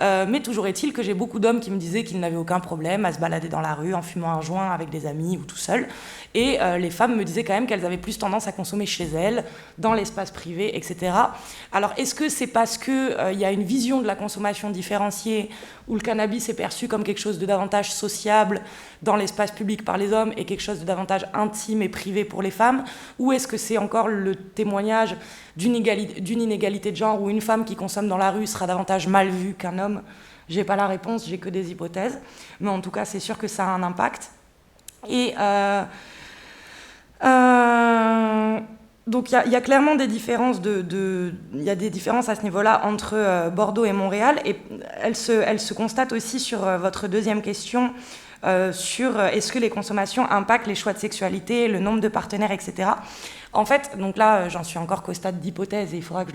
Mais toujours est-il que j'ai beaucoup d'hommes qui me disaient qu'ils n'avaient aucun problème à se balader dans la rue en fumant un joint avec des amis ou tout seul. Et les femmes me disaient quand même qu'elles avaient plus tendance à consommer chez elles, dans l'espace privé, etc. Alors, est-ce que c'est parce qu'il y a une vision de la consommation différenciée où le cannabis est perçu comme quelque chose de davantage sociable dans l'espace public par les hommes et quelque chose de davantage intime et privé pour les femmes, ou est-ce que c'est encore le témoignage d'une inégalité de genre où une femme qui consomme dans la rue sera davantage mal vue qu'un homme? J'ai pas la réponse, j'ai que des hypothèses, mais en tout cas c'est sûr que ça a un impact. Et donc il y a clairement des différences il y a des différences à ce niveau-là entre Bordeaux et Montréal, et elles se constatent aussi sur votre deuxième question sur est-ce que les consommations impactent les choix de sexualité, le nombre de partenaires, etc. En fait, donc là, j'en suis encore qu'au stade d'hypothèse et il faudra que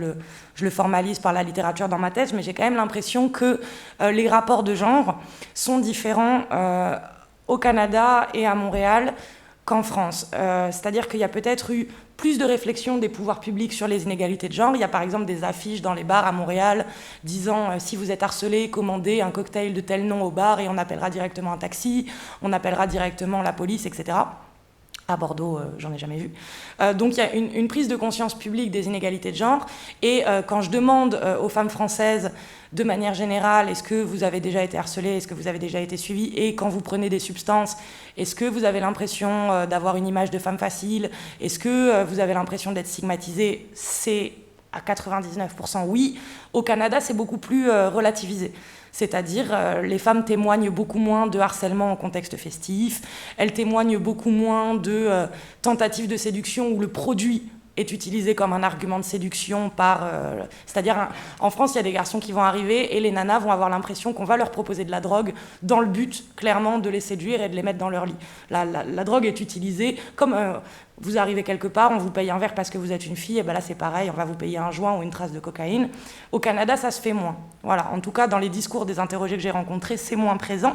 je le formalise par la littérature dans ma thèse, mais j'ai quand même l'impression que les rapports de genre sont différents au Canada et à Montréal qu'en France. C'est-à-dire qu'il y a peut-être eu plus de réflexion des pouvoirs publics sur les inégalités de genre. Il y a par exemple des affiches dans les bars à Montréal disant si vous êtes harcelé, commandez un cocktail de tel nom au bar et on appellera directement un taxi, on appellera directement la police, etc. À Bordeaux, j'en ai jamais vu. Donc il y a une prise de conscience publique des inégalités de genre. Et quand je demande aux femmes françaises, de manière générale, est-ce que vous avez déjà été harcelée, est-ce que vous avez déjà été suivie, et quand vous prenez des substances, est-ce que vous avez l'impression d'avoir une image de femme facile, est-ce que vous avez l'impression d'être stigmatisée, c'est à 99% oui. Au Canada, c'est beaucoup plus relativisé. C'est-à-dire, les femmes témoignent beaucoup moins de harcèlement en contexte festif, elles témoignent beaucoup moins de tentatives de séduction où le produit est utilisé comme un argument de séduction c'est-à-dire, en France, il y a des garçons qui vont arriver et les nanas vont avoir l'impression qu'on va leur proposer de la drogue dans le but, clairement, de les séduire et de les mettre dans leur lit. La drogue est utilisée comme... vous arrivez quelque part, on vous paye un verre parce que vous êtes une fille, et ben là c'est pareil, on va vous payer un joint ou une trace de cocaïne. Au Canada, ça se fait moins. Voilà, en tout cas, dans les discours des interrogés que j'ai rencontrés, c'est moins présent.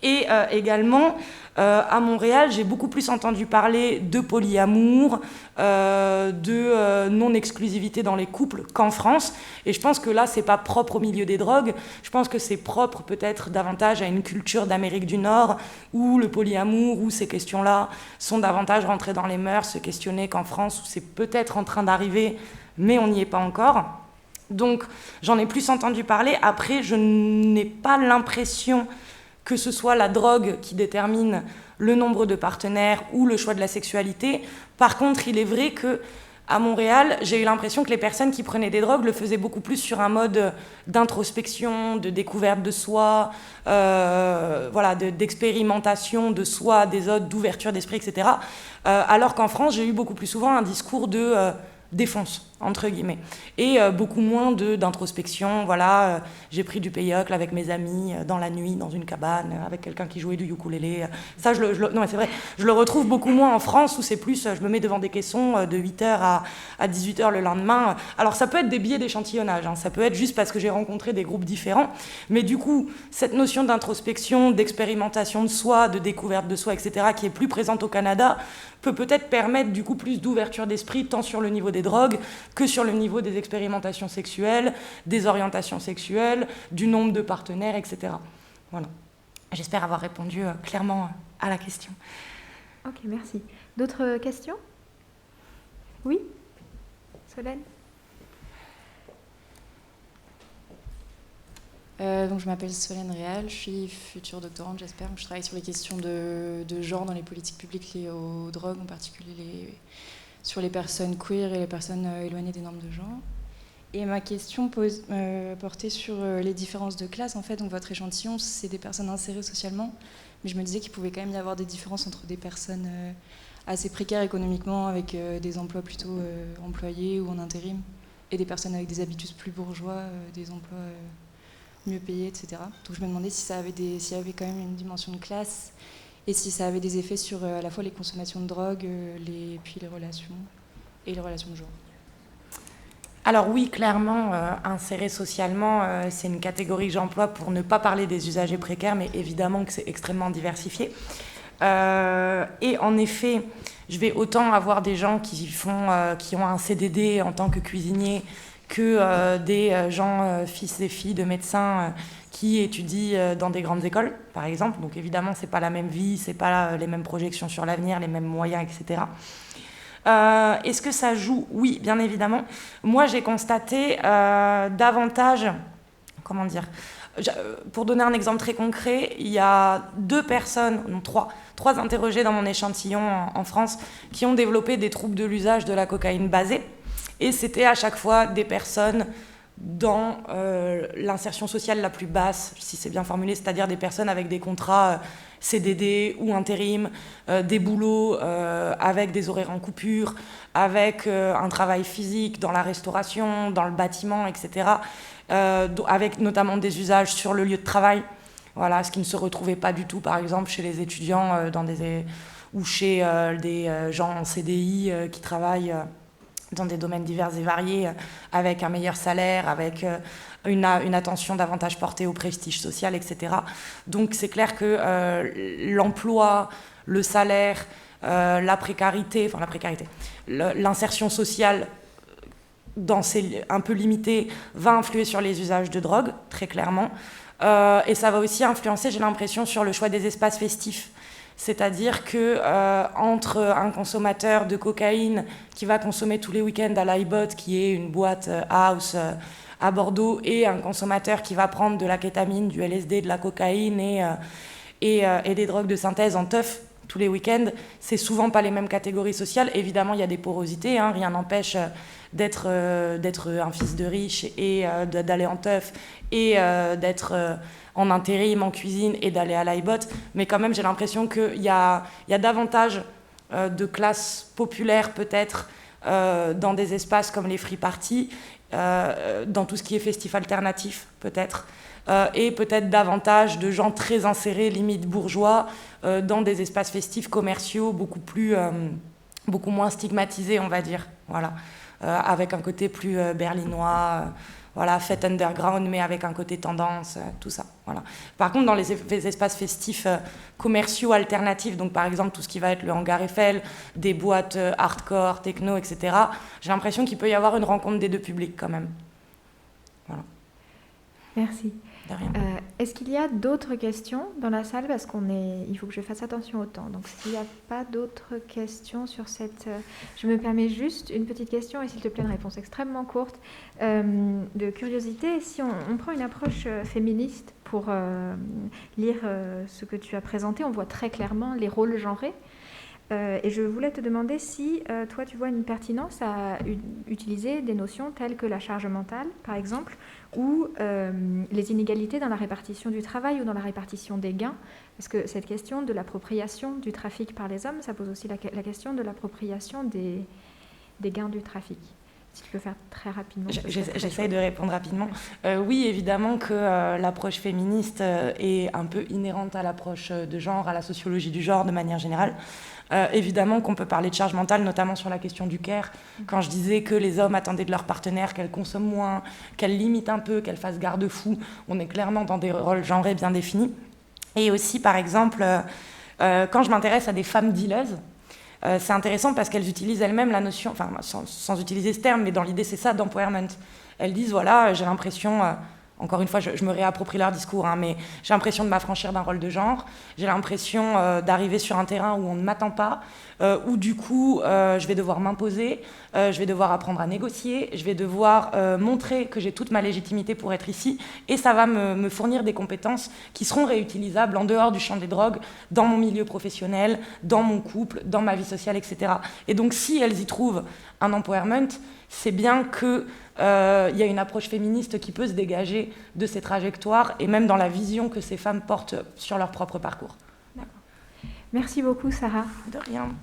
Et également, à Montréal, j'ai beaucoup plus entendu parler de polyamour, de non-exclusivité dans les couples qu'en France. Et je pense que là, c'est pas propre au milieu des drogues. Je pense que c'est propre peut-être davantage à une culture d'Amérique du Nord, où le polyamour, où ces questions-là sont davantage rentrées dans les mœurs, se questionner qu'en France, où c'est peut-être en train d'arriver, mais on n'y est pas encore. Donc, j'en ai plus entendu parler. Après, je n'ai pas l'impression que ce soit la drogue qui détermine le nombre de partenaires ou le choix de la sexualité. Par contre, il est vrai qu'à Montréal, j'ai eu l'impression que les personnes qui prenaient des drogues le faisaient beaucoup plus sur un mode d'introspection, de découverte de soi, d'expérimentation de soi, des autres, d'ouverture d'esprit, etc. Alors qu'en France, j'ai eu beaucoup plus souvent un discours de défonce, entre guillemets, et beaucoup moins d'introspection. Voilà, j'ai pris du peyocle avec mes amis dans la nuit, dans une cabane, avec quelqu'un qui jouait du ukulélé. Ça, non, mais c'est vrai, je le retrouve beaucoup moins en France, où c'est plus, je me mets devant des caissons de 8h à 18h le lendemain. Alors, ça peut être des billets d'échantillonnage, hein, ça peut être juste parce que j'ai rencontré des groupes différents, mais du coup, cette notion d'introspection, d'expérimentation de soi, de découverte de soi, etc., qui est plus présente au Canada, peut peut-être permettre du coup plus d'ouverture d'esprit, tant sur le niveau des drogues que sur le niveau des expérimentations sexuelles, des orientations sexuelles, du nombre de partenaires, etc. Voilà. J'espère avoir répondu clairement à la question. Ok, merci. D'autres questions? Oui, Solène? Donc je m'appelle Solène Réal, je suis future doctorante, j'espère. Je travaille sur les questions de genre dans les politiques publiques liées aux drogues, en particulier sur les personnes queer et les personnes éloignées des normes de genre. Et ma question portait sur les différences de classe. En fait, donc votre échantillon, c'est des personnes insérées socialement, mais je me disais qu'il pouvait quand même y avoir des différences entre des personnes assez précaires économiquement, avec des emplois plutôt employés ou en intérim, et des personnes avec des habitus plus bourgeois, des emplois mieux payés, etc. Donc je me demandais si s'il y avait quand même une dimension de classe, et si ça avait des effets sur à la fois les consommations de drogue, puis les relations, et les relations de genre. Alors oui, clairement, insérer socialement, c'est une catégorie que j'emploie pour ne pas parler des usagers précaires, mais évidemment que c'est extrêmement diversifié. Et en effet, je vais autant avoir des gens qui ont un CDD en tant que cuisinier, que des gens, fils et filles de médecins, qui étudient dans des grandes écoles, par exemple. Donc évidemment, c'est pas la même vie, c'est pas les mêmes projections sur l'avenir, les mêmes moyens, etc. Est-ce que ça joue? Oui, bien évidemment. Moi, j'ai constaté davantage... Comment dire? Pour donner un exemple très concret, il y a trois interrogés dans mon échantillon en France qui ont développé des troubles de l'usage de la cocaïne basée. Et c'était à chaque fois des personnes dans l'insertion sociale la plus basse, si c'est bien formulé, c'est-à-dire des personnes avec des contrats CDD ou intérim, des boulots avec des horaires en coupure, avec un travail physique dans la restauration, dans le bâtiment, etc., avec notamment des usages sur le lieu de travail, voilà, ce qui ne se retrouvait pas du tout, par exemple, chez les étudiants ou chez des gens en CDI qui travaillent dans des domaines divers et variés, avec un meilleur salaire, avec une attention davantage portée au prestige social, etc. Donc c'est clair que l'emploi, le salaire, l'insertion sociale un peu limitée va influer sur les usages de drogue, très clairement. Et ça va aussi influencer, j'ai l'impression, sur le choix des espaces festifs. C'est-à-dire qu'entre un consommateur de cocaïne qui va consommer tous les week-ends à l'Ibot, qui est une boîte house à Bordeaux, et un consommateur qui va prendre de la kétamine, du LSD, de la cocaïne et des drogues de synthèse en teuf tous les week-ends, c'est souvent pas les mêmes catégories sociales. Évidemment, il y a des porosités, hein, rien n'empêche d'être un fils de riche et d'aller en teuf et d'être en intérim, en cuisine et d'aller à l'Ibot. Mais quand même, j'ai l'impression qu'il y a davantage de classes populaires peut-être dans des espaces comme les free parties, dans tout ce qui est festif alternatif peut-être, et peut-être davantage de gens très insérés, limite bourgeois, dans des espaces festifs commerciaux beaucoup moins stigmatisés, on va dire, voilà, avec un côté plus berlinois, voilà, fête underground, mais avec un côté tendance, tout ça. Voilà. Par contre, dans les espaces festifs commerciaux alternatifs, donc par exemple tout ce qui va être le hangar Eiffel, des boîtes hardcore, techno, etc., j'ai l'impression qu'il peut y avoir une rencontre des deux publics quand même. Voilà. Merci. De rien. Est-ce qu'il y a d'autres questions dans la salle? Parce il faut que je fasse attention au temps. Donc s'il n'y a pas d'autres questions sur cette... Je me permets juste une petite question, et s'il te plaît une réponse extrêmement courte, de curiosité. Si on prend une approche féministe pour lire ce que tu as présenté, on voit très clairement les rôles genrés. Et je voulais te demander si toi tu vois une pertinence à utiliser des notions telles que la charge mentale, par exemple, ou les inégalités dans la répartition du travail ou dans la répartition des gains. Parce que cette question de l'appropriation du trafic par les hommes, ça pose aussi la question de l'appropriation des gains du trafic. Si tu peux faire très rapidement. J'essaye de répondre rapidement. Oui, évidemment que l'approche féministe est un peu inhérente à l'approche de genre, à la sociologie du genre de manière générale. Évidemment qu'on peut parler de charge mentale, notamment sur la question du care. Quand je disais que les hommes attendaient de leurs partenaires qu'elles consomment moins, qu'elles limitent un peu, qu'elles fassent garde-fou, on est clairement dans des rôles genrés bien définis. Et aussi, par exemple, quand je m'intéresse à des femmes dealeuses, c'est intéressant parce qu'elles utilisent elles-mêmes la notion, enfin sans utiliser ce terme, mais dans l'idée c'est ça, d'empowerment. Elles disent, voilà, j'ai l'impression... Encore une fois, je me réapproprie leur discours, hein, mais j'ai l'impression de m'affranchir d'un rôle de genre. J'ai l'impression d'arriver sur un terrain où on ne m'attend pas, où du coup, je vais devoir m'imposer, je vais devoir apprendre à négocier, je vais devoir montrer que j'ai toute ma légitimité pour être ici, et ça va me fournir des compétences qui seront réutilisables en dehors du champ des drogues, dans mon milieu professionnel, dans mon couple, dans ma vie sociale, etc. Et donc, si elles y trouvent un empowerment, c'est bien que y a une approche féministe qui peut se dégager de ces trajectoires et même dans la vision que ces femmes portent sur leur propre parcours. D'accord. Merci beaucoup, Sarah. De rien.